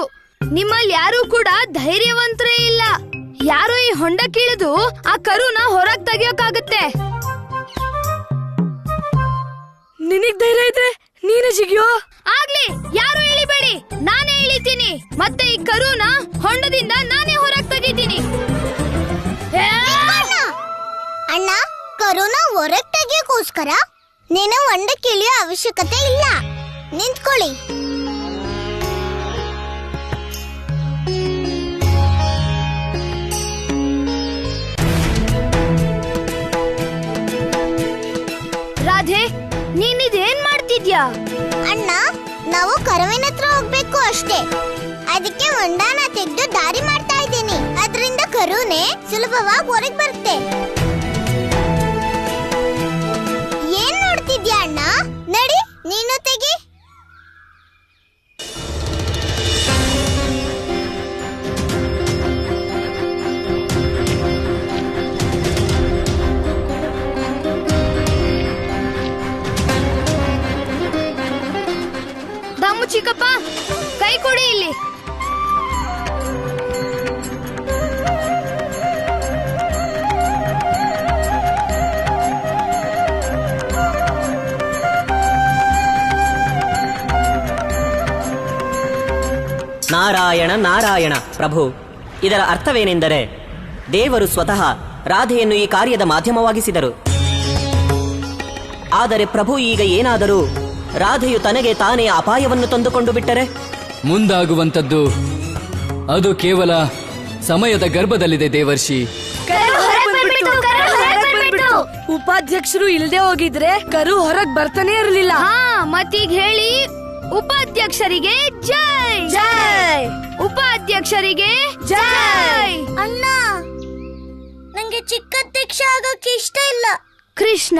ನಿಮ್ಮಲ್ಲಿ ಯಾರು ಕೂಡ ಧೈರ್ಯವಂತರೇ ಇಲ್ಲ. ಯಾರೋ ಈ ಹೊಂಡ ಕೀಳಿದು ಆ ಕರುನ ಹೊರಗ್ ತೆಗಿಯೋಕಾಗತ್ತೆ. ನಿನಗ್ ಧೈರ್ಯ ಇದ್ರೆ ನೀನು ಜಿಗಿಯೋ. ಆಗ್ಲಿ, ಯಾರು ಇಳಿಬೇಡಿ, ನಾನೇ ಇಳಿತೀನಿ. ಮತ್ತೆ ಈ ಕರುನ ಹೊಂಡದಿಂದ ನಾನೇ ಹೊರಗ್ ತೆಗಿತೀನಿ. ಅಣ್ಣ, ಕರುನ ಹೊರಗ್ ತೆಗಿಯೋಕೋಸ್ಕರ ನೀನು ಹೊಂಡಕ್ಕೆ ಇಳಿಯೋ ಅವಶ್ಯಕತೆ ಇಲ್ಲ. ನಿಂತ್ಕೊಳ್ಳಿ. ರಾಧೆ, ನೀನಿದೇನ್ ಮಾಡ್ತಿದ್ಯಾ? ಅಣ್ಣ, ನಾವು ಕರುವಿನ ಹತ್ರ ಹೋಗ್ಬೇಕು ಅಷ್ಟೇ. ಅದಕ್ಕೆ ಹೊಂಡನ ತೆಗೆದು ದಾರಿ ಮಾಡ್ತಾ ಇದ್ದೀನಿ. ಅದರಿಂದ ಕರುನೇ ಸುಲಭವಾಗಿ ಹೊರಗೆ ಬರುತ್ತೆ. ಏನ್ ನೋಡ್ತಿದ್ಯಾ ಅಣ್ಣ? ನಡಿ, ನೀನು ತೆಗಿ. ದಮ್ಮು ಚಿಕ್ಕಪ್ಪ, ಕೈ ಕೊಡಿ ಇಲ್ಲಿ. ನಾರಾಯಣ ನಾರಾಯಣ. ಪ್ರಭು, ಇದರ ಅರ್ಥವೇನೆಂದರೆ ದೇವರು ಸ್ವತಃ ರಾಧೆಯನ್ನು ಈ ಕಾರ್ಯದ ಮಾಧ್ಯಮವಾಗಿಸಿದರು. ಆದರೆ ಪ್ರಭು, ಈಗ ಏನಾದರೂ ರಾಧೆಯು ತನಗೆ ತಾನೇ ಅಪಾಯವನ್ನು ತಂದುಕೊಂಡು ಬಿಟ್ಟರೆ? ಮುಂದಾಗುವಂತದ್ದು ಅದು ಕೇವಲ ಸಮಯದ ಗರ್ಭದಲ್ಲಿದೆ ದೇವರ್ಷಿ. ಉಪಾಧ್ಯಕ್ಷರು ಇಲ್ದೆ ಹೋಗಿದ್ರೆ ಕರು ಹೊರಗ್ ಬರ್ತಾನೆ ಇರಲಿಲ್ಲ. ಹಾ, ಮತ್ತೀಗ ಹೇಳಿ, ಉಪಾಧ್ಯಕ್ಷರಿಗೆ ಜೈ ಜೈ, ಉಪಾಧ್ಯಕ್ಷರಿಗೆ ಜೈ. ಅಣ್ಣ, ನಂಗೆ ಚಿಕ್ಕಧ್ಯಕ್ಷ ಆಗೋಕೆ ಇಷ್ಟ ಇಲ್ಲ. ಕೃಷ್ಣ,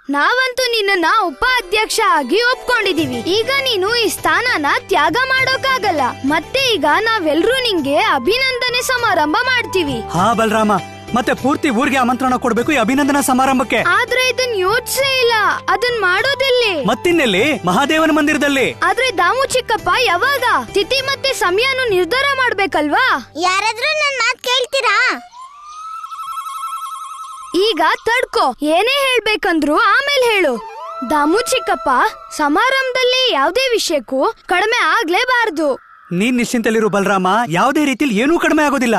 ನಾವಂತೂ ನಿನ್ನನ್ನ ಉಪಾಧ್ಯಕ್ಷ ಆಗಿ ಒಪ್ಕೊಂಡಿದೀವಿ. ಈಗ ನೀನು ಈ ಸ್ಥಾನನ ತ್ಯಾಗ ಮಾಡೋಕ್ಕಾಗಲ್ಲ. ಮತ್ತೆ ಈಗ ನಾವೆಲ್ರೂ ನಿಂಗೆ ಅಭಿನಂದನೆ ಸಮಾರಂಭ ಮಾಡ್ತೀವಿ. ಹಾ ಬಲರಾಮ, ಮತ್ತೆ ಪೂರ್ತಿ ಊರಿಗೆ ಆಮಂತ್ರಣ ಕೊಡ್ಬೇಕು ಈ ಅಭಿನಂದನಾ ಸಮಾರಂಭಕ್ಕೆ. ಆದ್ರೆ ಇದನ್ ಯೋಚಿಸೇ ಇಲ್ಲ. ಅದನ್ ಮಾಡೋದೆಲ್ಲಿ? ಮತ್ತಿನ್ನೆಲ್ಲಿ? ಮಹಾದೇವನ ಮಂದಿರದಲ್ಲಿ. ಆದ್ರೆ ದಾಮು ಚಿಕ್ಕಪ್ಪ ಯಾವಾಗ? ತಿಥಿ ಮತ್ತೆ ಸಮಯನು ನಿರ್ಧಾರ ಮಾಡ್ಬೇಕಲ್ವಾ? ಯಾರಾದ್ರೂ ನನ್ ಮಾತ್ ಕೇಳ್ತೀರಾ? ಈಗ ತಡ್ಕೋ, ಏನೇ ಹೇಳ್ಬೇಕಂದ್ರು ಆಮೇಲೆ ಹೇಳು. ದಾಮು ಚಿಕ್ಕಪ್ಪ, ಸಮಾರಂಭದಲ್ಲಿ ಯಾವುದೇ ವಿಷಯಕ್ಕೂ ಕಡಿಮೆ ಆಗ್ಲೇಬಾರ್ದು. ನೀನ್ ನಿಶ್ಚಿಂತಲಿರು ಬಲರಾಮ, ಯಾವುದೇ ರೀತಿಲಿ ಏನೂ ಕಡಿಮೆ ಆಗೋದಿಲ್ಲ.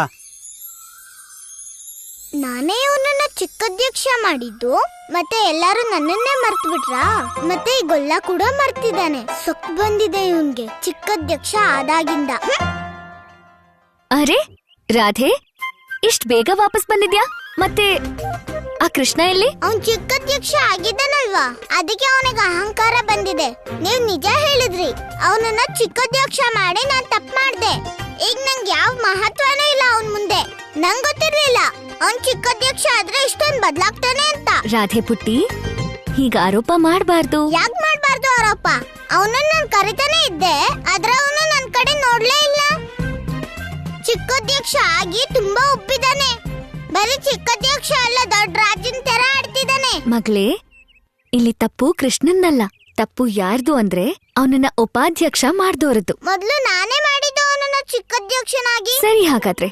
ನಾನೇ ಅವನನ್ನ ಚಿಕ್ಕಾಧ್ಯಕ್ಷ ಮಾಡಿದ್ದು, ಮತ್ತೆ ಎಲ್ಲಾರು ನನ್ನನ್ನೇ ಮರ್ತು ಬಿಟ್ರಾ? ಮತ್ತೆ ಈ ಗೊಲ್ಲ ಕೂಡ ಮರ್ತಿದ್ದಾನೆ. ಸೊಕ್ ಬಂದಿದೆ ಇವನ್ಗೆ ಚಿಕ್ಕಾಧ್ಯಕ್ಷ ಆದಾಗಿಂದ. ಅರೆ ರಾಧೆ, ಇಷ್ಟ್ ಬೇಗ ವಾಪಸ್ ಬಂದಿದ್ಯಾ? ಮತ್ತೆ ಆ ಕೃಷ್ಣ ಎಲ್ಲಿ? ಅವನ್ ಚಿಕ್ಕಾಧ್ಯಕ್ಷ ಆಗಿದ್ದಾನಲ್ವಾ, ಅದಕ್ಕೆ ಅವನಿಗೆ ಅಹಂಕಾರ ಬಂದಿದೆ. ನೀವ್ ನಿಜ ಹೇಳಿದ್ರಿ, ಅವನನ್ನ ಚಿಕ್ಕಾಧ್ಯಕ್ಷ ಮಾಡಿ ನಾನ್ ತಪ್ಪು ಮಾಡ್ದೆ. ಈಗ ನಂಗೆ ಯಾವ ಮಹತ್ವನೂ ಇಲ್ಲ ಅವನ್ ಮುಂದೆ. ನಂಗ್ ಗೊತ್ತಿರ್ಲಿಲ್ಲ ಅವನ್ ಚಿಕ್ಕಾಧ್ಯಕ್ಷ ಆದ್ರೆ ಇಷ್ಟೊಂದು ಬದ್ಲಾಗ್ತಾನೆ ಅಂತ. ರಾಧೆ ಪುಟ್ಟಿ, ಹೀಗ ಆರೋಪ ಮಾಡ್ಬಾರ್ದು. ಯಾಕೆ ಮಾಡ್ಬಾರ್ದು ಆರೋಪ? ಅವನನ್ನ ನಾನ್ ಕರಿತಾನೆ ಇದ್ದೆ, ಆದ್ರೆ ಅವನು ನನ್ ಕಡೆ ನೋಡ್ಲೇ ಇಲ್ಲ. ಚಿಕ್ಕಾಧ್ಯಕ್ಷ ಆಗಿ ತುಂಬಾ ಒಪ್ಪಿದಾನೆ. ಬರೀ ಚಿಕ್ಕಾಧ್ಯಕ್ಷ ಅಲ್ಲ, ದೊಡ್ಡ ರಾಜನ್ ತರ ಆಡ್ತಿದ್ದಾನೆ. ಮಗಳೇ, ಇಲ್ಲಿ ತಪ್ಪು ಕೃಷ್ಣನ್ನಲ್ಲ, ತಪ್ಪು ಯಾರ್ದು ಅಂದ್ರೆ ಅವನನ್ನ ಉಪಾಧ್ಯಕ್ಷ ಮಾಡ್ದೋರದ್ದು. ಮೊದ್ಲು ನಾನೇ ಮಾಡಿದ್ದು ಅವನನ್ನ ಚಿಕ್ಕಾಧ್ಯಕ್ಷನಾಗಿ. ಸರಿ, ಹಾಗಾದ್ರೆ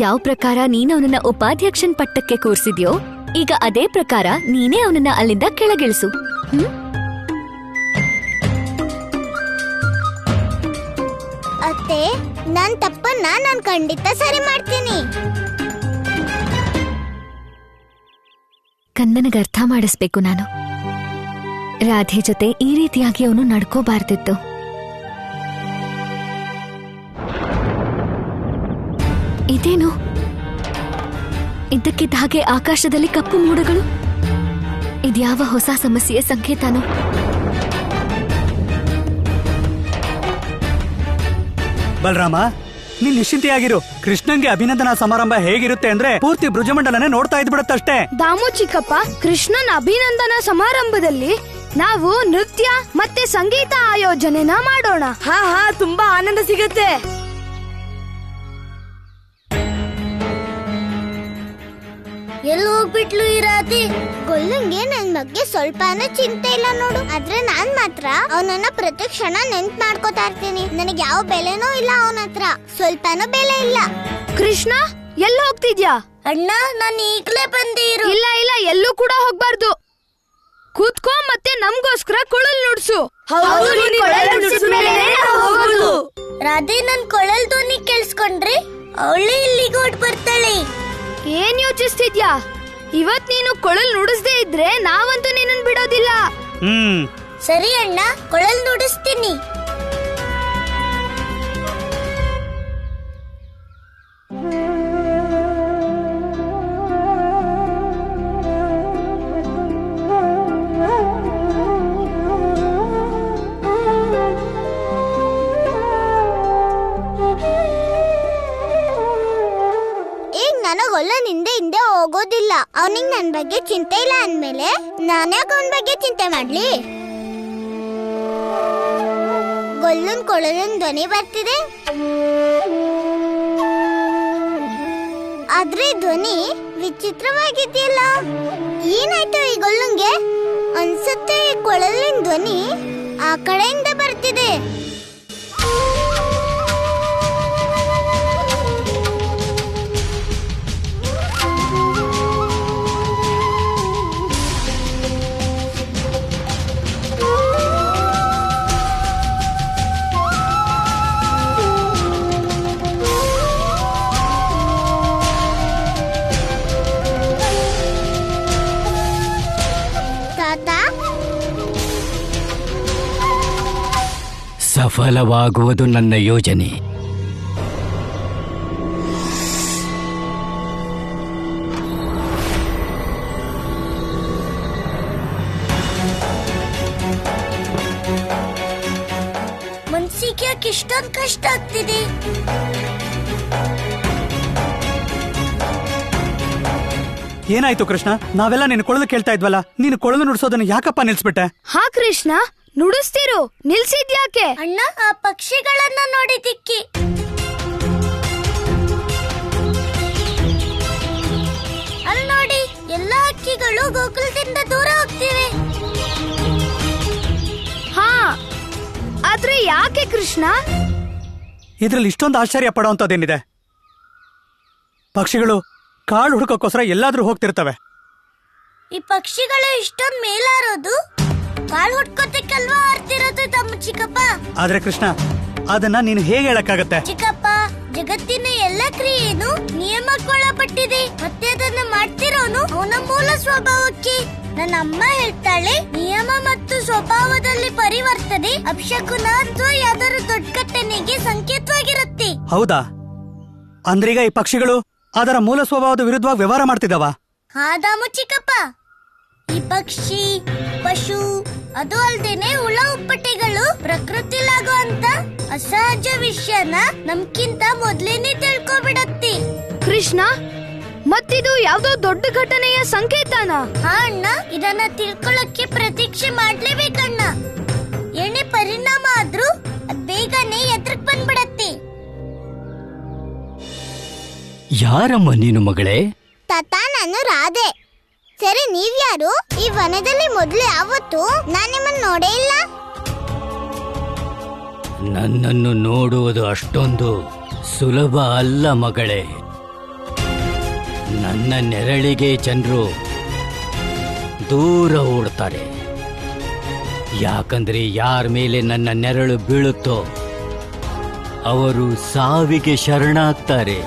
ಯಾವ ಪ್ರಕಾರ ನೀನ್ ಅವನನ್ನ ಉಪಾಧ್ಯಕ್ಷನ್ ಪಟ್ಟಕ್ಕೆ ಕೂರ್ಸಿದ್ಯೋ, ಈಗ ಅದೇ ಪ್ರಕಾರ ನೀನೇ ಅವನನ್ನ ಅಲ್ಲಿಂದ ಕೆಳಗಿಳಿಸು. ಅತ್ತೆ, ನನ್ ತಪ್ಪನ್ನ ನಾನ್ ಖಂಡಿತ ಸರಿ ಮಾಡ್ತೀನಿ. ಕಂದನಿಗೆ ಅರ್ಥ ಮಾಡಿಸ್ಬೇಕು ನಾನು. ರಾಧೆ ಜೊತೆ ಈ ರೀತಿಯಾಗಿ ಅವನು ನಡ್ಕೋಬಾರ್ದಿತ್ತು. ಇದೇನು ಇದ್ದಕ್ಕಿದ್ದ ಹಾಗೆ ಆಕಾಶದಲ್ಲಿ ಕಪ್ಪು ಮೋಡಗಳು? ಇದ್ಯಾವ ಹೊಸ ಸಮಸ್ಯೆಯ ಸಂಕೇತನೋ? ಬಲರಾಮ, ನೀನ್ ನಿಶ್ಚಿಂತೆಯಾಗಿರು. ಕೃಷ್ಣಂಗೆ ಅಭಿನಂದನಾ ಸಮಾರಂಭ ಹೇಗಿರುತ್ತೆ ಅಂದ್ರೆ ಪೂರ್ತಿ ಬ್ರಜಮಂಡಲನೇ ನೋಡ್ತಾ ಇದ್ಬಿಡತ್ತಷ್ಟೇ. ದಾಮು ಚಿಕ್ಕಪ್ಪ, ಕೃಷ್ಣನ್ ಅಭಿನಂದನಾ ಸಮಾರಂಭದಲ್ಲಿ ನಾವು ನೃತ್ಯ ಮತ್ತೆ ಸಂಗೀತ ಆಯೋಜನೆನ ಮಾಡೋಣ. ಹಾ, ತುಂಬಾ ಆನಂದ ಸಿಗುತ್ತೆ. ಎಲ್ಲಿ ಹೋಗ್ಬಿಟ್ಲು ಈ ರಾಧೆ? ಗೊಲ್ಲಂಗೆ ನನ್ ಬಗ್ಗೆ ಸ್ವಲ್ಪನೂ ಚಿಂತೆ ಇಲ್ಲ ನೋಡು. ಆದ್ರೆ ನಾನ್ ಮಾತ್ರ ಅವನನ್ನ ಪ್ರತಿ ಕ್ಷಣ ನೆನ್ಪ್ ಮಾಡ್ಕೋತಾ ಇರ್ತೀನಿ. ನನಗೆ ಯಾವ ಬೆಲೆನೂ ಇಲ್ಲ ಅವನ ಹತ್ರ, ಸ್ವಲ್ಪನೂ ಬೆಲೆ ಇಲ್ಲ. ಕೃಷ್ಣ, ಎಲ್ಲಿ ಹೋಗ್ತಿದ್ಯಾ? ಅಣ್ಣ, ನಾನು ಈಗ್ಲೇ ಬಂದೆ ಇರು. ಇಲ್ಲ, ಎಲ್ಲೂ ಕೂಡ ಹೋಗ್ಬಾರ್ದು. ಕೂತ್ಕೋ, ಮತ್ತೆ ನಮ್ಗೋಸ್ಕರ ಕೊಳಲ್ ನುಡ್ಸು. ರಾಧೆ, ನನ್ ಕೊಳಲ್ ಧ್ವನಿ ಕೇಳಿಸ್ಕೊಂಡ್ರೆ ಅವಳೇ ಇಲ್ಲಿಗೆ ಓಡ್ ಬರ್ತಾಳೆ. ಏನ್ ಯೋಚಿಸ್ತಿದ್ಯಾ? ಇವತ್ ನೀನು ಕೊಳಲ್ ನುಡಿಸ್ದೇ ಇದ್ರೆ ನಾವಂತೂ ನಿನ್ನನ್ ಬಿಡೋದಿಲ್ಲ. ಸರಿ ಅಣ್ಣ, ಕೊಳಲ್ ನುಡಿಸ್ತೀನಿ. ನನಗೊಲ್ಲ ಹಿಂದೆ ಹೋಗೋದಿಲ್ಲ. ಅವನಿಗೆ ನನ್ ಬಗ್ಗೆ ಚಿಂತೆ ಇಲ್ಲ ಅಂದ್ಮೇಲೆ ನಾನ್ಯಾಕೆ ಅವನ ಬಗ್ಗೆ ಚಿಂತೆ ಮಾಡ್ಲಿ? ಗೊಲ್ಲನ್ ಕೊಳಲನ್ ಧ್ವನಿ ಬರ್ತಿದೆ, ಆದ್ರೆ ಧ್ವನಿ ವಿಚಿತ್ರವಾಗಿದೆಯಲ್ಲ. ಏನಾಯ್ತು ಈ ಗೊಲ್ಲಂಗೆ? ಅನ್ಸುತ್ತೆ ಈ ಕೊಳಲಿನ ಧ್ವನಿ ಆ ಕಡೆಯಿಂದ ಬರ್ತಿದೆ. ಸಫಲವಾಗುವುದು ನನ್ನ ಯೋಜನೆ. ಮನ್ಸಿಗೆ ಯಾಕೆ ಇಷ್ಟೊಂದು ಕಷ್ಟ ಆಗ್ತಿದೆ? ಏನಾಯ್ತು ಕೃಷ್ಣ? ನಾವೆಲ್ಲ ನಿನ್ ಕೊಳಲು ಕೇಳ್ತಾ ಇದ್ವಲ್ಲ, ನೀನು ಕೊಳಲು ನುಡಿಸೋದನ್ನ ಯಾಕಪ್ಪ ನಿಲ್ಸ್ಬಿಟ್ಟೆ? ಹಾ ಕೃಷ್ಣ, ನುಡಿಸ್ತಿರು, ನಿಲ್ಸಿದ್ಯಾಕೆ? ಅಣ್ಣ, ಆ ಪಕ್ಷಿಗಳನ್ನ ನೋಡಿ ತಿಕ್ಕಿ. ಅಲ್ಲಿ ನೋಡಿ, ಎಲ್ಲಾ ಹಕ್ಕಿಗಳು ಗೋಕುಲದಿಂದ ದೂರ ಹೋಗ್ತಿವೆ. ಹಾ, ಆದ್ರೆ ಯಾಕೆ ಕೃಷ್ಣ? ಇದ್ರಲ್ಲಿ ಇಷ್ಟೊಂದು ಆಶ್ಚರ್ಯ ಪಡೋಂಥದ್ದೇನಿದೆ? ಪಕ್ಷಿಗಳು ಕಾಳು ಹುಡುಕೋಕ್ಕೋಸ್ಕರ ಎಲ್ಲಾದ್ರೂ ಹೋಗ್ತಿರ್ತವೆ. ಈ ಪಕ್ಷಿಗಳು ಇಷ್ಟೊಂದ್ ಮೇಲಾರೋದು ಕಾಳು ಹುಡ್ಕೋತಕ್ಕಲ್ವಾ ಆರ್ತಿರೋದು ತಮ್ಮ ಚಿಕ್ಕಪ್ಪ. ಆದ್ರೆ ಕೃಷ್ಣ, ಅದನ್ನ ನೀನು ಹೇಗೆ ಹೇಳಕ್ಕಾಗತ್ತೆ? ಚಿಕ್ಕಪ್ಪ, ಜಗತ್ತಿನ ಎಲ್ಲ ಕ್ರಿಯೆನು ನಿಯಮಕ್ಕೊಳಪಟ್ಟಿದೆ. ಮತ್ತೆ ಅದನ್ನ ಮಾಡ್ತಿರೋನು ಅವನ ಮೂಲ ಸ್ವಭಾವಕ್ಕೆ. ನನ್ನ ಅಮ್ಮ ಹೇಳ್ತಾಳೆ, ನಿಯಮ ಮತ್ತು ಸ್ವಭಾವದಲ್ಲಿ ಪರಿವರ್ತನೆ ಅಪಶಕುನ ಅಥವಾ ಯಾವ್ದಾದ್ರು ದೊಡ್ಡ ಘಟನೆಗೆ ಸಂಕೇತವಾಗಿರುತ್ತೆ. ಹೌದಾ? ಅಂದ್ರೀಗ ಈ ಪಕ್ಷಿಗಳು ಅದರ ಮೂಲ ಸ್ವಭಾವದ ವಿರುದ್ಧವಾಗಿ ವ್ಯವಹಾರ ಮಾಡ್ತಿದ್ದಾವ? ಹಾದಾಮು ಚಿಕ್ಕಪ್ಪ, ಈ ಪಕ್ಷಿ, ಪಶು, ಅದು ಅಲ್ದೇನೆ ಹುಳ ಉಪ್ಪಟೆಗಳು ಪ್ರಕೃತಿಲಾಗುವಂತ ಅಸಹಜ ವಿಷಯನ ನಮ್ಕಿಂತ ಮೊದ್ಲೇನೆ ತಿಳ್ಕೊಬಿಡತ್ತಿ. ಕೃಷ್ಣ, ಮತ್ತಿದು ಯಾವ್ದೋ ದೊಡ್ಡ ಘಟನೆಯ ಸಂಕೇತನ? ಹಾ ಅಣ್ಣ, ಇದನ್ನ ತಿಳ್ಕೊಳಕ್ಕೆ ಪ್ರತೀಕ್ಷೆ ಮಾಡ್ಲೇಬೇಕಣ್ಣ. ಏನೇ ಪರಿಣಾಮ ಆದ್ರೂ ಅದ್ ಬೇಗನೆ ಎದ್ರಕ್ ಬಂದ್ಬಿಡತ್ತಿ. ಯಾರಮ್ಮ ನೀನು ಮಗಳೇ? ತಾತ, ನಾನು ರಾಧೆ. ಸರಿ, ನೀವ್ಯಾರು? ಈ ವನದಲ್ಲಿ ಮೊದ್ಲು ಯಾವತ್ತು ನಾನ್ ನಿಮ್ಮನ್ನ ನೋಡೇ ಇಲ್ಲ. ನನ್ನನ್ನು ನೋಡುವುದು ಅಷ್ಟೊಂದು ಸುಲಭ ಅಲ್ಲ ಮಗಳೇ. ನನ್ನ ನೆರಳಿಗೆ ಜನರು ದೂರ ಓಡ್ತಾರೆ. ಯಾಕಂದ್ರೆ ಯಾರ ಮೇಲೆ ನನ್ನ ನೆರಳು ಬೀಳುತ್ತೋ ಅವರು ಸಾವಿಗೆ ಶರಣಾಗ್ತಾರೆ.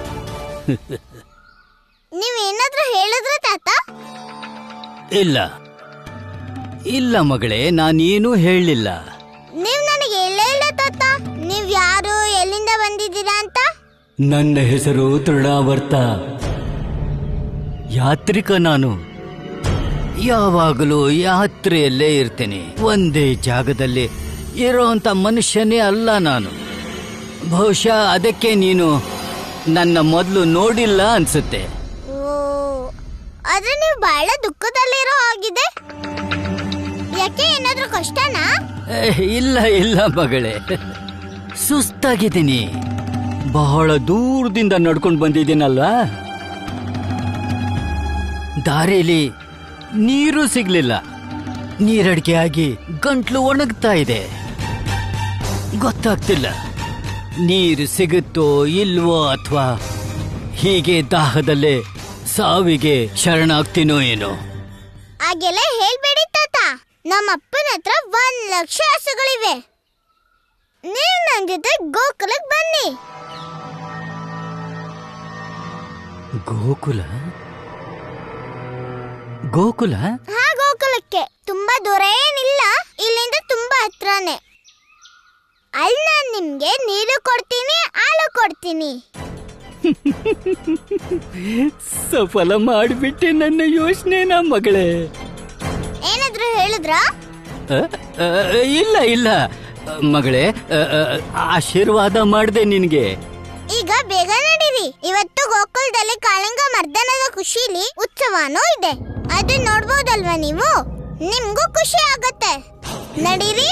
ನೀವೇನಾದ್ರೂ ಹೇಳಿದ್ರೆ ತಾತ? ಇಲ್ಲ ಇಲ್ಲ ಮಗಳೇ, ನಾನೇನೂ ಹೇಳಲಿಲ್ಲ. ನೀವ್ ನನಗೆ ಹೇಳೇ ಇಲ್ಲ ತಾತ. ನೀವ್ ಯಾರು, ಎಲ್ಲಿಂದ ಬಂದಿದ್ದೀರಾ ಅಂತ? ನನ್ನ ಹೆಸರು ತೃಣಾವರ್ತ. ಯಾತ್ರಿಕ ನಾನು. ಯಾವಾಗಲೂ ಯಾತ್ರೆಯಲ್ಲೇ ಇರ್ತೇನೆ. ಒಂದೇ ಜಾಗದಲ್ಲಿ ಇರೋಂಥ ಮನುಷ್ಯನೇ ಅಲ್ಲ ನಾನು. ಬಹುಶಃ ಅದಕ್ಕೆ ನೀನು ನನ್ನ ಮೊದಲು ನೋಡಿಲ್ಲ ಅನ್ಸುತ್ತೆ. ಆದ್ರೆ ನೀವು ಬಹಳ ದುಃಖದಲ್ಲಿರೋ ಆಗಿದೆ. ಯಾಕೆ, ಏನಾದ್ರೂ ಕಷ್ಟನಾ? ಇಲ್ಲ ಇಲ್ಲ ಮಗಳೇ, ಸುಸ್ತಾಗಿದ್ದೀನಿ. ಬಹಳ ದೂರದಿಂದ ನಡ್ಕೊಂಡು ಬಂದಿದ್ದೀನಲ್ವಾ. ದಾರಿಯಲ್ಲಿ ನೀರು ಸಿಗ್ಲಿಲ್ಲ. ನೀರಡಿಕೆ ಆಗಿ ಗಂಟ್ಲು ಒಣಗ್ತಾ ಇದೆ. ಗೊತ್ತಾಗ್ತಿಲ್ಲ ನೀರು ಸಿಗುತ್ತೋ ಇಲ್ವೋ, ಅಥವಾ ಹೀಗೆ ದಾಹದಲ್ಲೇ ಸಾವಿಗೆ ಶರಣಾಗ್ತೀನೋ ಏನೋ. ಹಾಗೆಲ್ಲ ಹೇಳ್ಬೇಡಿ ತಾತ. ನಮ್ಮ ಅಪ್ಪನ ಹತ್ರ 1,00,000 ಹಸುಗಳಿವೆ. ನೀವು ನನ್ನ ಜೊತೆ ಗೋಕುಲಕ್ಕೆ ಬನ್ನಿ. ಗೋಕುಲ? ಗೋಕುಲ? ಹಾ, ಗೋಕುಲಕ್ಕೆ. ತುಂಬಾ ದೂರ ಏನಿಲ್ಲ, ಇಲ್ಲಿಂದ ತುಂಬಾ ಹತ್ರನೇ. ಅಲ್ಲಿ ನಾನು ನಿಮ್ಗೆ ನೀರು ಕೊಡ್ತೀನಿ, ಹಾಲು ಕೊಡ್ತೀನಿ. ಸಫಲ ಮಾಡಿಬಿಟ್ಟೆ ನನ್ನ ಯೋಚನೆನ ಮಗಳೇ. ಏನಾದ್ರೂ ಹೇಳಿದ್ರಾ? ಇಲ್ಲ ಇಲ್ಲ ಮಗಳೇ, ಆಶೀರ್ವಾದ ಮಾಡಿದೆ ನಿನ್ಗೆ. ಈಗ ಬೇಗ ನಡೀರಿ. ಇವತ್ತು ಗೋಕುಲದಲ್ಲಿ ಕಾಳಿಂಗ ಮರ್ದನದ ಖುಷಿಲಿ ಉತ್ಸವನೂ ಇದೆ. ಅದು ನೋಡ್ಬೋದಲ್ವಾ ನೀವು? ನಿಮ್ಗೂ ಖುಷಿ ಆಗತ್ತೆ. ನಡೀರಿ.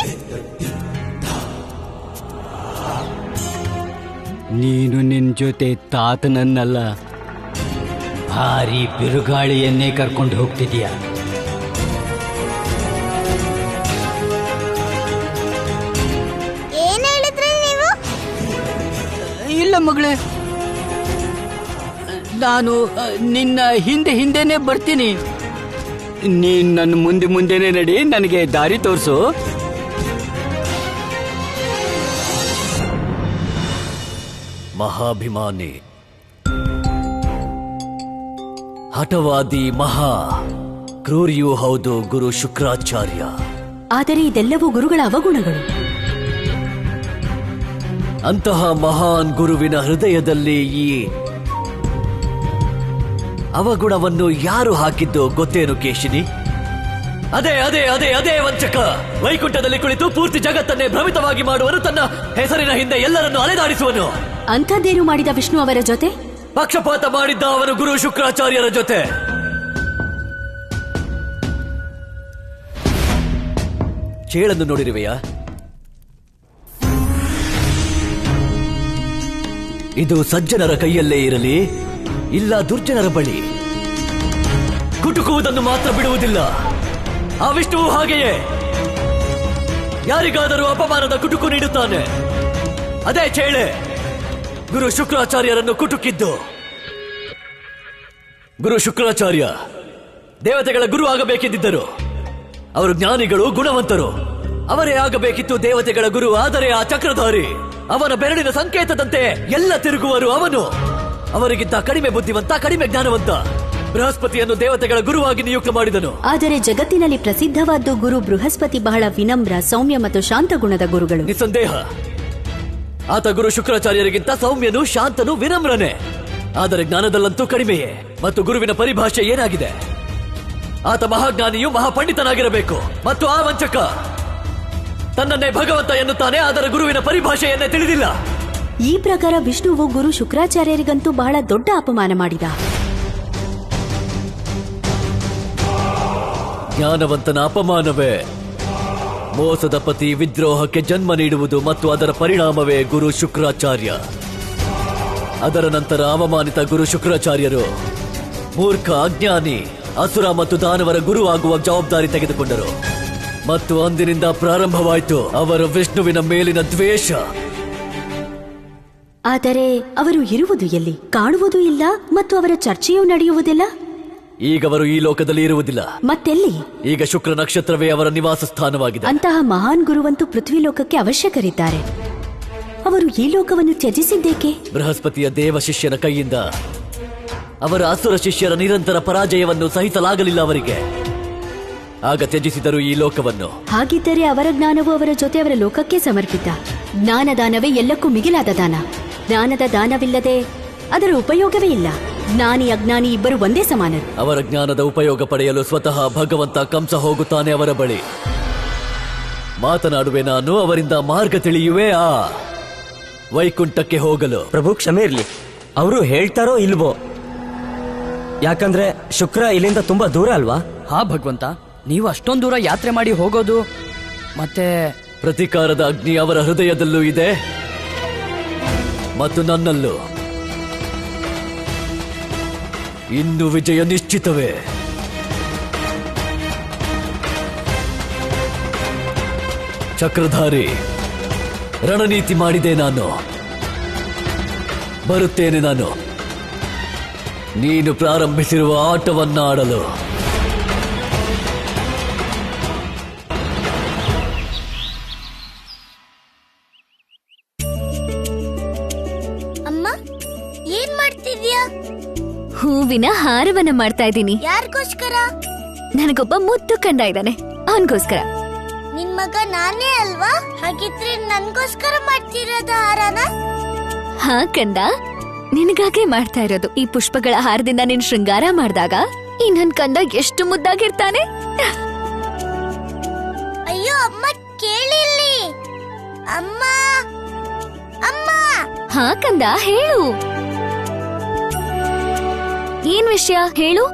ನೀನು ನಿನ್ ಜೊತೆ ತಾತನನ್ನಲ್ಲ, ಭಾರಿ ಬಿರುಗಾಳಿಯನ್ನೇ ಕರ್ಕೊಂಡು ಹೋಗ್ತಿದೀಯ. ಏನ್ ಹೇಳಿದ್ರಿ ನೀವು? ಇಲ್ಲ ಮಗಳೇ, ನಾನು ನಿನ್ನ ಹಿಂದೆ ಹಿಂದೆನೆ ಬರ್ತೀನಿ. ನೀನ್ ನನ್ನ ಮುಂದೆ ಮುಂದೆನೆ ನಡಿ, ನನಗೆ ದಾರಿ ತೋರಿಸು. ಮಹಾಭಿಮಾನಿ, ಹಠವಾದಿ, ಮಹಾ ಕ್ರೂರಿಯೂ ಹೌದು ಗುರು ಶುಕ್ರಾಚಾರ್ಯ. ಆದರೆ ಇದೆಲ್ಲವೂ ಗುರುಗಳ ಅವಗುಣಗಳು. ಅಂತಹ ಮಹಾನ್ ಗುರುವಿನ ಹೃದಯದಲ್ಲಿ ಈ ಅವಗುಣವನ್ನು ಯಾರು ಹಾಕಿದ್ದು ಗೊತ್ತೇನು ಕೇಶಿನಿ? ಅದೇ ಅದೇ ಅದೇ ಅದೇ ವಂಚಕ. ವೈಕುಂಠದಲ್ಲಿ ಕುಳಿತು ಪೂರ್ತಿ ಜಗತ್ತನ್ನೇ ಭ್ರಮಿತವಾಗಿ ಮಾಡುವನು. ತನ್ನ ಹೆಸರಿನ ಹಿಂದೆ ಎಲ್ಲರನ್ನು ಅಲೆದಾಡಿಸುವನು. ಅಂಥದ್ದೇನು ಮಾಡಿದ ವಿಷ್ಣು ಅವರ ಜೊತೆ? ಪಕ್ಷಪಾತ ಮಾಡಿದ್ದ ಅವನು ಗುರು ಶುಕ್ರಾಚಾರ್ಯರ ಜೊತೆ. ಚೇಳನ್ನು ನೋಡಿರುವೆಯಾ? ಇದು ಸಜ್ಜನರ ಕೈಯಲ್ಲೇ ಇರಲಿ ಇಲ್ಲ ದುರ್ಜನರ ಬಳಿ ಕುಟುಕುವುದನ್ನು ಮಾತ್ರ ಬಿಡುವುದಿಲ್ಲ. ಆ ವಿಷ್ಣುವು ಹಾಗೆಯೇ ಯಾರಿಗಾದರೂ ಅಪಮಾನದ ಕುಟುಕು ನೀಡುತ್ತಾನೆ. ಅದೇ ಚೇಳೆ ಗುರು ಶುಕ್ರಾಚಾರ್ಯರನ್ನು ಕುಟುಕಿದ್ದು. ಗುರು ಶುಕ್ರಾಚಾರ್ಯ ದೇವತೆಗಳ ಗುರು ಆಗಬೇಕೆಂದಿದ್ದರು. ಅವರು ಜ್ಞಾನಿಗಳು, ಗುಣವಂತರು. ಅವರೇ ಆಗಬೇಕಿತ್ತು ದೇವತೆಗಳ ಗುರು. ಆದರೆ ಆ ಚಕ್ರಧಾರಿ ಅವನ ಬೆರಳಿನ ಸಂಕೇತದಂತೆ ಎಲ್ಲ ತಿರುಗುವರು. ಅವನು ಅವರಿಗಿಂತ ಕಡಿಮೆ ಬುದ್ಧಿವಂತ, ಕಡಿಮೆ ಜ್ಞಾನವಂತ. ಬೃಹಸ್ಪತಿಯನ್ನು ದೇವತೆಗಳ ಗುರುವಾಗಿ ನಿಯುಕ್ತ ಮಾಡಿದನು. ಆದರೆ ಜಗತ್ತಿನಲ್ಲಿ ಪ್ರಸಿದ್ಧವಾದ ಗುರು ಬೃಹಸ್ಪತಿ ಬಹಳ ವಿನಮ್ರ, ಸೌಮ್ಯ ಮತ್ತು ಶಾಂತ ಗುಣದ ಗುರುಗಳು. ನಿಸ್ಸಂದೇಹ ಆತ ಗುರು ಶುಕ್ರಾಚಾರ್ಯರಿಗಿಂತ ಸೌಮ್ಯನು, ಶಾಂತನು, ವಿನಮ್ರನೇ. ಆದರೆ ಜ್ಞಾನದಲ್ಲಂತೂ ಕಡಿಮೆಯೇ. ಮತ್ತು ಗುರುವಿನ ಪರಿಭಾಷೆ ಏನಾಗಿದೆ? ಆತ ಮಹಾಜ್ಞಾನಿಯು, ಮಹಾಪಂಡಿತನಾಗಿರಬೇಕು. ಮತ್ತು ಆ ವಂಚಕ ತನ್ನನ್ನೇ ಭಗವಂತ ಎನ್ನುತ್ತಾನೆ, ಅದರ ಗುರುವಿನ ಪರಿಭಾಷೆಯನ್ನೇ ತಿಳಿದಿಲ್ಲ. ಈ ಪ್ರಕಾರ ವಿಷ್ಣುವು ಗುರು ಶುಕ್ರಾಚಾರ್ಯರಿಗಂತೂ ಬಹಳ ದೊಡ್ಡ ಅಪಮಾನ ಮಾಡಿದ. ಜ್ಞಾನವಂತನ ಅಪಮಾನವೇ ಮೋಸದ ಪತಿ ವಿದ್ರೋಹಕ್ಕೆ ಜನ್ಮ ನೀಡುವುದು ಮತ್ತು ಅದರ ಪರಿಣಾಮವೇ ಗುರು ಶುಕ್ರಾಚಾರ್ಯ. ಅದರ ನಂತರ ಅವಮಾನಿತ ಗುರು ಶುಕ್ರಾಚಾರ್ಯರು ಮೂರ್ಖ, ಅಜ್ಞಾನಿ, ಅಸುರ ಮತ್ತು ದಾನವರ ಗುರು ಆಗುವ ಜವಾಬ್ದಾರಿ ತೆಗೆದುಕೊಂಡರು. ಮತ್ತು ಅಂದಿನಿಂದ ಪ್ರಾರಂಭವಾಯಿತು ಅವರ ವಿಷ್ಣುವಿನ ಮೇಲಿನ ದ್ವೇಷ. ಆದರೆ ಅವರು ಇರುವುದು ಎಲ್ಲಿ? ಕಾಣುವುದೂ ಇಲ್ಲ ಮತ್ತು ಅವರ ಚರ್ಚೆಯೂ ನಡೆಯುವುದಿಲ್ಲ. ಈಗವರು ಈ ಲೋಕದಲ್ಲಿ ಇರುವುದಿಲ್ಲ. ಮತ್ತೆಲ್ಲಿ? ಈಗ ಶುಕ್ರ ನಕ್ಷತ್ರವೇ ಅವರ ನಿವಾಸ ಸ್ಥಾನವಾಗಿದೆ. ಅಂತಹ ಮಹಾನ್ ಗುರುವಂತೂ ಪೃಥ್ವಿ ಲೋಕಕ್ಕೆ ಅವಶ್ಯಕರಿದ್ದಾರೆ. ಅವರು ಈ ಲೋಕವನ್ನು ತ್ಯಜಿಸಿದ್ದೇಕೆ? ಬೃಹಸ್ಪತಿಯ ದೇವ ಶಿಷ್ಯನ ಕೈಯಿಂದ ಅವರ ಅಸುರ ಶಿಷ್ಯರ ನಿರಂತರ ಪರಾಜಯವನ್ನು ಸಹಿಸಲಾಗಲಿಲ್ಲ ಅವರಿಗೆ. ಆಗ ತ್ಯಜಿಸಿದರು ಈ ಲೋಕವನ್ನು. ಹಾಗಿದ್ದರೆ ಅವರ ಜ್ಞಾನವು ಅವರ ಜೊತೆ ಅವರ ಲೋಕಕ್ಕೆ ಸಮರ್ಪಿತ. ಜ್ಞಾನದಾನವೇ ಎಲ್ಲಕ್ಕೂ ಮಿಗಿಲಾದ ದಾನ. ಜ್ಞಾನದ ದಾನವಿಲ್ಲದೆ ಅದರ ಉಪಯೋಗವೇ ಇಲ್ಲ. ಜ್ಞಾನಿ ಅಜ್ಞಾನಿ ಇಬ್ಬರು ಒಂದೇ ಸಮಾನರು. ಅವರ ಜ್ಞಾನದ ಉಪಯೋಗ ಪಡೆಯಲು ಸ್ವತಃ ಭಗವಂತ ಕಂಸ ಹೋಗುತ್ತಾನೆ ಅವರ ಬಳಿ. ಮಾತನಾಡುವೆ ನಾನು, ಅವರಿಂದ ಮಾರ್ಗ ತಿಳಿಯುವೆ ಆ ವೈಕುಂಠಕ್ಕೆ ಹೋಗಲು. ಪ್ರಭು ಕ್ಷಮೆ ಇರ್ಲಿ, ಅವರು ಹೇಳ್ತಾರೋ ಇಲ್ವೋ? ಯಾಕಂದ್ರೆ ಶುಕ್ರ ಇಲ್ಲಿಂದ ತುಂಬಾ ದೂರ ಅಲ್ವಾ? ಹಾ ಭಗವಂತ, ನೀವು ಅಷ್ಟೊಂದು ದೂರ ಯಾತ್ರೆ ಮಾಡಿ ಹೋಗೋದು, ಮತ್ತೆ ಪ್ರತೀಕಾರದ ಅಗ್ನಿ ಅವರ ಹೃದಯದಲ್ಲೂ ಇದೆ ಮತ್ತು ನನ್ನಲ್ಲೂ. ಇನ್ನು ವಿಜಯ ನಿಶ್ಚಿತವೇ. ಚಕ್ರಧಾರಿ, ರಣನೀತಿ ಮಾಡಿದೆ ನಾನು. ಬರುತ್ತೇನೆ ನಾನು, ನೀನು ಪ್ರಾರಂಭಿಸಿರುವ ಆಟವನ್ನಾಡಲು. ಅಮ್ಮ, ಏನ್ ಮಾಡ್ತಿದ್ಯಾ? ಹೂವಿನ ಹಾರವನ್ನ ಮಾಡ್ತಾ ಇದ್ದೀನಿ. ಯಾರಿಗೋಸ್ಕರ? ನನಗೊಬ್ಬ ಮುದ್ದು ಕಂಡ ಇದ್ದಾನೆ, ಅವನಿಗೋಸ್ಕರ. ನಿನ್ ಮಗ ನಾನೇ ಅಲ್ವಾ? ಹಾಗಿದ್ರೆ ನನ್ಗೋಸ್ಕರ ಮಾಡ್ತಿರೋದ ಹಾರನ? ಹಾ ಕಂದ, ನಿನಗಾಗೆ ಮಾಡ್ತಾ ಇರೋದು. ಈ ಪುಷ್ಪಗಳ ಹಾರದಿಂದ ನೀನ್ ಶೃಂಗಾರ ಮಾಡಿದಾಗ ಈ ನನ್ ಕಂದ ಎಷ್ಟು ಮುದ್ದಾಗಿರ್ತಾನೆ. ಅಯ್ಯೋ ಅಮ್ಮ, ಕೇಳಿಲ್ಲಿ. ಅಮ್ಮ ಅಮ್ಮ. ಹಾ ಕಂದ, ಹೇಳು. ಏನ್ ವಿಷಯ ಹೇಳು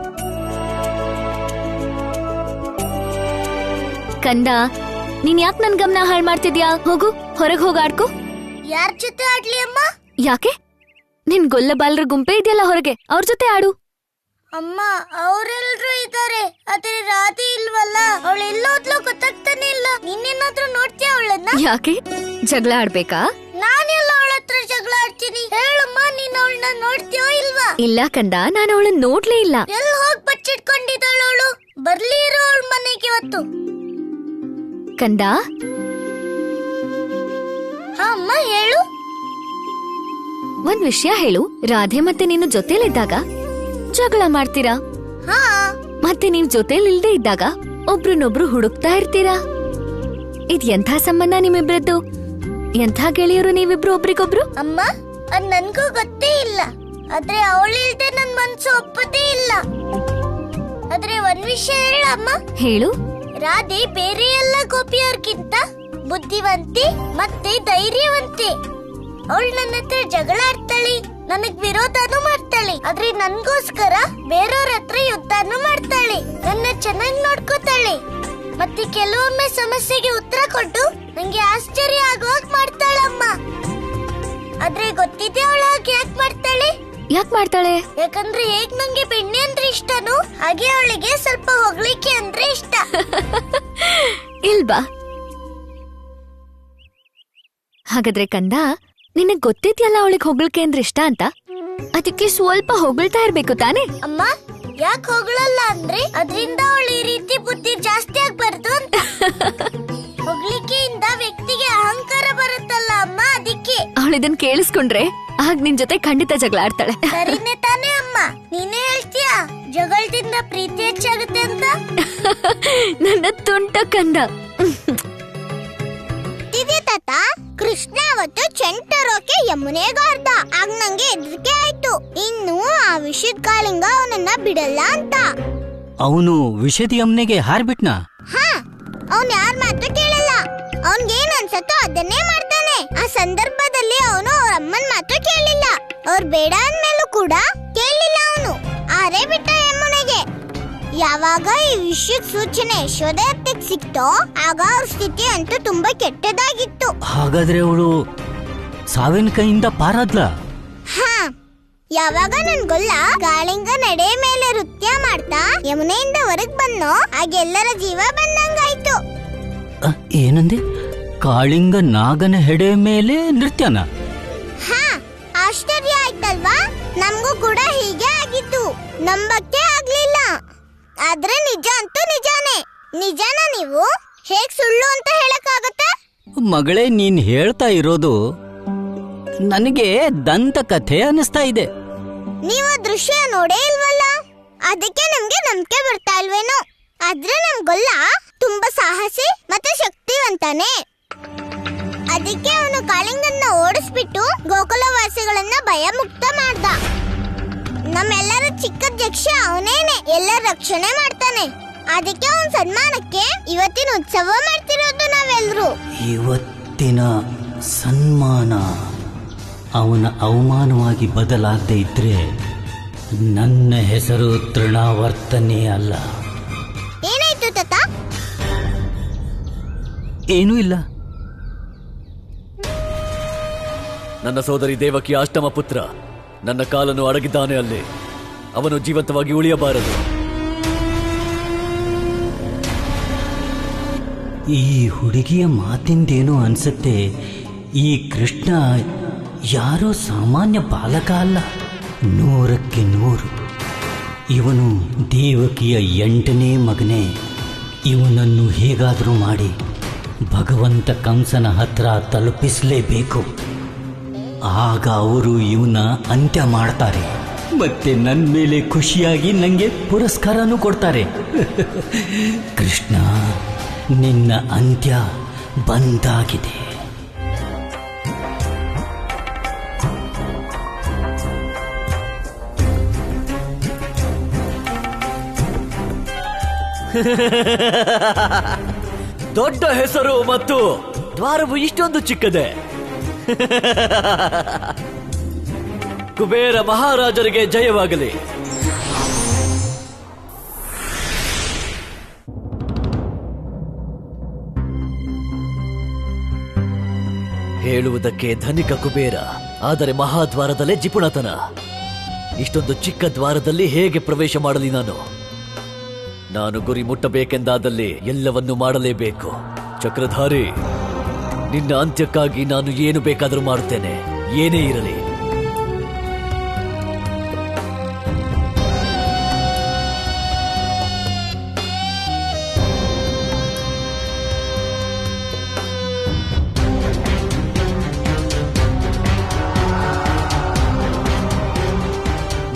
ಕಂದ. ನೀನ್ ಯಾಕೆ ನನ್ ಗಮನ ಹಾಳು ಮಾಡ್ತಿದ್ಯಾ? ಹೋಗು, ಹೊರಗೆ ಹೋಗಿ ಆಡ್ಕೋ. ಯಾರ ಜೊತೆ ಆಡ್ಲಿ ಅಮ್ಮ? ಯಾಕೆ? ನಿನ್ ಗೊಲ್ಲ ಬಾಲರ ಗುಂಪೆ ಇದೆಯಲ್ಲ ಹೊರಗೆ, ಅವ್ರ ಜೊತೆ ಆಡು. ಅಮ್ಮ, ಅವರೆಲ್ರೂ ಇದ್ದಾರೆ, ಆದ್ರೆ ರಾಧೆ ಇಲ್ವಲ್ಲ. ಅವಳೆಲ್ಲೋದ್ಲೋ ಗೊತ್ತಾಗ್ತಾನೆ ಇಲ್ಲ. ನೀನೇನಾದ್ರೂ ನೋಡ್ತೀಯ ಅವಳನ್ನ? ಯಾಕೆ ಜಗಳ ಆಡ್ಬೇಕಾ? ನಾನೆಲ್ಲ ಅವಳ ಹತ್ರ ಜಗಳ ಆಡ್ತೀನಿ. ಹೇಳಮ್ಮ, ನೀನ್ ಅವಳನ್ನ ನೋಡ್ತೀಯೋ ಇಲ್ವಾ? ಇಲ್ಲ ಕಂದ, ನಾನು ಅವಳನ್ನ ನೋಡ್ಲೇ ಇಲ್ಲ. ಎಲ್ಲಿ ಹೋಗಿ ಬಚ್ಚಿಟ್ಕೊಂಡಿದ್ದಾಳ ಅವಳು? ಬರ್ಲಿ ಇರೋ ಅವಳ ಮನೆಗೆ ಇವತ್ತು. ಕಂದ. ಹಾ ಅಮ್ಮ, ಹೇಳು. ಒಂದ್ ವಿಷಯ ಹೇಳು. ರಾಧೆ ಮತ್ತೆ ನೀನು ಜೊತೆಲಿದ್ದಾಗ ಜಗಳ ಮಾಡ್ತೀರಾ, ಹಾ, ಮತ್ತೆ ನೀವ್ ಜೊತೆಲಿ ಇಲ್ದೇ ಇದ್ದಾಗ ಒಬ್ರನ್ನೊಬ್ರು ಹುಡುಕ್ತಾ ಇರ್ತೀರಾ. ಇದ್ ಎಂಥ ಸಂಬಂಧ ನಿಮ್ಮಿಬ್ರದ್ದು? ಎಂಥ ಗೆಳೆಯರು ನೀವಿಬ್ರು ಒಬ್ರಿಗೊಬ್ರು? ಅಮ್ಮ, ಅದ್ ನನ್ಗೂ ಗೊತ್ತೇ ಇಲ್ಲ. ಆದ್ರೆ ಅವಳಿಲ್ದೆ ನನ್ ಮನ್ಸು ಒಪ್ಪದೇ ಇಲ್ಲ. ಆದ್ರೆ ಒಂದ್ ವಿಷಯ ಹೇಳಮ್ಮ. ಹೇಳು. ರಾಧೆ ಬೇರೆ ಎಲ್ಲ ಗೋಪಿಯವ್ರಿಗಿಂತ ಬುದ್ಧಿವಂತೆ ಮತ್ತೆ ಧೈರ್ಯವಂತೆ. ಅವಳು ನನ್ನ ಹತ್ರ ಜಗಳ ಆಡ್ತಾಳೆ, ನನಗ್ ವಿರೋಧನೂ ಮಾಡ್ತಾಳೆ. ಆದ್ರೆ ನನ್ಗೋಸ್ಕರ ಬೇರೆಯವ್ರ ಹತ್ರ ಯುದ್ಧನೂ ಮಾಡ್ತಾಳೆ. ನನ್ನ ಚೆನ್ನಾಗಿ ನೋಡ್ಕೋತಾಳೆ ಮತ್ತೆ ಕೆಲವೊಮ್ಮೆ ಸಮಸ್ಯೆಗೆ ಉತ್ತರ ಕೊಟ್ಟು ನಂಗೆ ಆಶ್ಚರ್ಯ ಆಗುವಾಗ ಮಾಡ್ತಾಳಮ್ಮ. ಆದ್ರೆ ಗೊತ್ತಿದೆ ಅವಳು ಹಾಗೆ ಯಾಕೆ ಮಾಡ್ತಾಳೆ? ಯಾಕಂದ್ರೆ ಹೇಗ್ ನಂಗೆ ಬೆಣ್ಣೆ ಅಂದ್ರೆ ಇಷ್ಟನು ಹಾಗೆ ಅವಳಿಗೆ ಸ್ವಲ್ಪ ಹೊಗಳಿಕೆ ಅಂದ್ರೆ ಇಷ್ಟ. ಇಲ್ವಾ? ಹಾಗಾದ್ರೆ ಕಂದ, ನಿನಗ್ ಗೊತ್ತಿದ್ಯಲ್ಲ ಅವಳಿಗೆ ಹೊಗಳಿಕೆ ಅಂದ್ರೆ ಇಷ್ಟ ಅಂತ, ಅದಕ್ಕೆ ಸ್ವಲ್ಪ ಹೊಗಳ್ತಾ ಇರ್ಬೇಕು ತಾನೇ? ಅಮ್ಮ ಯಾಕೆ ಹೊಗಳಲ್ಲ ಅಂದ್ರೆ ಅದರಿಂದ ಅವಳು ಈ ರೀತಿ ಬುದ್ಧಿ ಜಾಸ್ತಿ ಆಗ್ಬಾರ್ದು ಅಂತ. ಹೊಗಳಿಕೆಯಿಂದ ವ್ಯಕ್ತಿಗೆ ಅಹಂಕಾರ ಬರುತ್ತಲ್ಲ ಅಮ್ಮ, ಅದಕ್ಕೆ. ಅವಳು ಇದನ್ ಕೇಳಿಸ್ಕೊಂಡ್ರೆ ಆಗ ನಿನ್ ಜೊತೆ ಖಂಡಿತ ಜಗಳ ಆಡ್ತಾಳೆ. ಸರಿನೇ ತಾನೇ ಅಮ್ಮ? ನೀನೇ ಹೇಳ್ತೀಯಾ ಜಗಳದಿಂದ ಪ್ರೀತಿ ಹೆಚ್ಚಾಗುತ್ತೆ ಅಂತ? ನನ್ನ ತುಂಟ ಕಂದ. ಇದೇ ತಾತ, ಕೃಷ್ಣ ಅವತ್ತು ಚೆಂಟರೋಕೆ ಯಮುನೆಗಾರ್ದ. ಆಗ ನಂಗೆ ಹೆದರಿಕೆ ಆಯ್ತು, ಇನ್ನು ಆ ವಿಷದ ಕಾಳಿಂಗ ಅವನನ್ನ ಬಿಡಲ್ಲ ಅಂತ. ಅವನು ವಿಷದ ಯಮುನೆಗೆ ಹಾರ್ಬಿಟ್ನ? ಹಾ, ಅವನ್ ಯಾರ ಮಾತು ಕೇಳಲ್ಲ. ಅವನ್ಗೇನ್ ಅನ್ಸತ್ತೋ ಅದನ್ನೇ ಮಾಡ್ತಾನೆ. ಆ ಸಂದರ್ಭದಲ್ಲಿ ಅವನು ಅವ್ರ ಅಮ್ಮನ್ ಮಾತು ಕೇಳಿಲ್ಲ. ಅವ್ರು ಬೇಡ ಅಂದ್ಮೇಲೂ ಕೂಡ ಕೇಳಿಲ್ಲ ಅವನು. ಆರೇ ಬಿಟ್ಟ ಯಮುನೆಗೆ. ಯಾವಾಗ ಈ ವಿಷಯದ ಸೂಚನೆ ಯಶೋದೆಯತ್ತೆಗೆ ಸಿಕ್ತೋ ಆಗ ಅವ್ರ ಸ್ಥಿತಿ ಅಂತೂ ತುಂಬಾ ಕೆಟ್ಟದಾಗಿತ್ತು. ಹಾಗಾದ್ರೆ ಅವಳು ಸಾವಿನ ಕೈಯಿಂದ ಪಾರಾದ್ಲ? ಹಾ, ಯಾವಾಗ ನನ್ ಗೊಲ್ಲ ಕಾಳಿಂಗ ನಡೆ ಮೇಲೆ ನೃತ್ಯ ಮಾಡ್ತಾ ಯಮುನೆಯಿಂದ ಹೊರಗ್ ಬಂದೋ ಆಗ ಎಲ್ಲರ ಜೀವ ಬಂದಂಗಾಯ್ತು. ಏನಂದೆ? ಕಾಳಿಂಗ ನಾಗನ ಹೆಡೆ ಮೇಲೆ ನೃತ್ಯನ? ಹಾ, ಆಶ್ಚರ್ಯ ಆಯ್ತಲ್ವಾ? ನಮಗೂ ಕೂಡ ಹೀಗೆ ಆಗಿತ್ತು, ನಂಬಕ್ಕೆ ಆಗ್ಲಿಲ್ಲ. ಆದ್ರೆ ನಿಜ ಅಂತೂ ನಿಜಾನೇ. ನಿಜಾನ ನೀವು ಹೇಗ್ ಸುಳ್ಳು ಅಂತ ಹೇಳಕ್ಕಾಗತ್ತೆ? ಮಗಳೇ, ನೀನ್ ಹೇಳ್ತಾ ಇರೋದು ನನಗೆ ದಂತಕಥೆ ಅನಿಸ್ತಾ ಇದೆ. ನೀವು ದೃಶ್ಯ ನೋಡೇ ಇಲ್ವಲ್ಲ, ಅದಕ್ಕೆ ನಮ್ಗೆ ನಂಬಿಕೆ ಬರ್ತಾ ಇಲ್ವೇನೋ. ಆದ್ರೆ ನಮ್ಗೊಲ್ಲ ತುಂಬಾ ಸಾಹಸಿ ಮತ್ತೆ ಶಕ್ತಿವಂತಾನೆ. ಅದಕ್ಕೆ ಅವನು ಕಾಳಿಂಗನ್ನ ಓಡಿಸ್ಬಿಟ್ಟು ಗೋಕುಲವಾಸಿಗಳನ್ನ ಭಯ ಮುಕ್ತ ಮಾಡ್ದ. ನಮ್ಮೆಲ್ಲರ ಚಿಕ್ಕಧ್ಯಕ್ಷ ಅವನೇನೆ, ಎಲ್ಲರ ರಕ್ಷಣೆ ಮಾಡ್ತಾನೆ. ಅದಕ್ಕೆ ಅವನ ಸನ್ಮಾನಕ್ಕೆ ಇವತ್ತಿನ ಉತ್ಸವ ಮಾಡ್ತಿರೋದು ನಾವೆಲ್ಲರೂ. ಇವತ್ತಿನ ಸನ್ಮಾನ ಅವನ ಅವಮಾನವಾಗಿ ಬದಲಾಗದೆ ಇದ್ರೆ ನನ್ನ ಹೆಸರು ತೃಣಾವರ್ತನೆ ಅಲ್ಲ. ಏನಾಯ್ತು ತಾತ? ಏನೂ ಇಲ್ಲ. ನನ್ನ ಸೋದರಿ ದೇವಕಿ ಅಷ್ಟಮ ಪುತ್ರ ನನ್ನ ಕಾಲನ್ನು ಅಡಗಿದ್ದಾನೆ ಅಲ್ಲಿ. ಅವನು ಜೀವಂತವಾಗಿ ಉಳಿಯಬಾರದು. ಈ ಹುಡುಗಿಯ ಮಾತಿಂದೇನೋ ಅನ್ಸುತ್ತೆ. ಈ ಕೃಷ್ಣ ಯಾರೋ ಸಾಮಾನ್ಯ ಬಾಲಕ ಅಲ್ಲ, 100ಕ್ಕೆ 100. ಇವನು ದೇವಕಿಯ 8ನೇ ಮಗನೇ. ಇವನನ್ನು ಹೇಗಾದರೂ ಮಾಡಿ ಭಗವಂತ ಕಂಸನ ಹತ್ರ ತಲುಪಿಸಲೇಬೇಕು. ಆಗ ಅವರು ಇವನ ಅಂತ್ಯ ಮಾಡ್ತಾರೆ, ಮತ್ತೆ ನನ್ನ ಮೇಲೆ ಖುಷಿಯಾಗಿ ನನಗೆ ಪುರಸ್ಕಾರನೂ ಕೊಡ್ತಾರೆ. ಕೃಷ್ಣ, ನಿನ್ನ ಅಂತ್ಯ ಬಂದಾಗಿದೆ. ದೊಡ್ಡ ಹೆಸರು ಮತ್ತು ದ್ವಾರವು ಇಷ್ಟೊಂದು ಚಿಕ್ಕದೆ. ಕುಬೇರ ಮಹಾರಾಜರಿಗೆ ಜಯವಾಗಲಿ. ಹೇಳುವುದಕ್ಕೆ ಧನಿಕ ಕುಬೇರ, ಆದರೆ ಮಹಾದ್ವಾರದಲ್ಲೇ ಜಿಪುಣತನ. ಇಷ್ಟೊಂದು ಚಿಕ್ಕ ದ್ವಾರದಲ್ಲಿ ಹೇಗೆ ಪ್ರವೇಶ ಮಾಡಲಿ? ನಾನು ಗುರಿ ಮುಟ್ಟಬೇಕೆಂದಾದಲ್ಲಿ ಎಲ್ಲವನ್ನೂ ಮಾಡಲೇಬೇಕು. ಚಕ್ರಧಾರಿ, ನಿನ್ನ ಅಂತ್ಯಕ್ಕಾಗಿ ನಾನು ಏನು ಬೇಕಾದರೂ ಮಾಡುತ್ತೇನೆ, ಏನೇ ಇರಲಿ.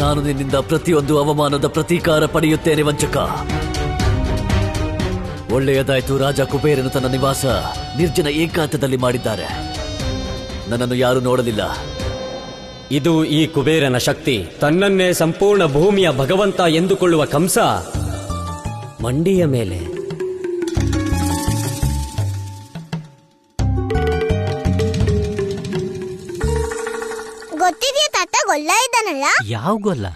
ನಾನು ನಿನ್ನಿಂದ ಪ್ರತಿಯೊಂದು ಅವಮಾನದ ಪ್ರತೀಕಾರ ಪಡೆಯುತ್ತೇನೆ ವಂಚಕ. ಒಳ್ಳೆಯದಾಯ್ತು, ರಾಜ ಕುಬೇರನು ತನ್ನ ನಿವಾಸ ನಿರ್ಜನ ಏಕಾಂತದಲ್ಲಿ ಮಾಡಿದ್ದಾರೆ. ನನ್ನನ್ನು ಯಾರು ನೋಡಲಿಲ್ಲ. ಇದು ಈ ಕುಬೇರನ ಶಕ್ತಿ. ತನ್ನನ್ನೇ ಸಂಪೂರ್ಣ ಭೂಮಿಯ ಭಗವಂತ ಎಂದುಕೊಳ್ಳುವ ಕಂಸ ಮಂಡಿಯ ಮೇಲೆ ಗೊತ್ತಿದೆಯಾ ತಾತ, ಗೊಲ್ಲ ಇದ್ದಾನಲ್ಲ? ಯಾವ ಗೊಲ್ಲ?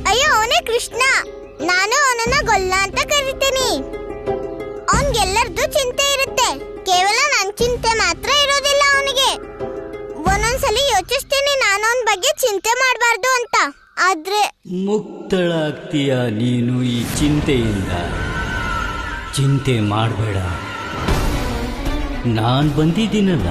ಅಯ್ಯೋ, ಅವನೇ ಕೃಷ್ಣ. ನಾನು ಅವನನ್ನ ಗೊಲ್ಲ ಅಂತ ಕರಿತೀನಿ. ಅವನ್ಗೆ ಎಲ್ಲರದ್ದು ಚಿಂತೆ ಇರುತ್ತೆ, ಕೇವಲ ನನ್ ಚಿಂತೆ ಮಾತ್ರ ಇರೋದಿಲ್ಲ ಅವನಿಗೆ. ಒಂದೊಂದ್ಸಲಿ ಯೋಚಿಸ್ತೀನಿ ನಾನು ಅವನ ಬಗ್ಗೆ ಚಿಂತೆ ಮಾಡಬಾರ್ದು ಅಂತ. ಆದ್ರೆ ಮುಕ್ತಳಾಗ್ತೀಯ ನೀನು ಈ ಚಿಂತೆಯಿಂದ. ಚಿಂತೆ ಮಾಡಬೇಡ, ನಾನ್ ಬಂದಿದ್ದೀನಲ್ಲ.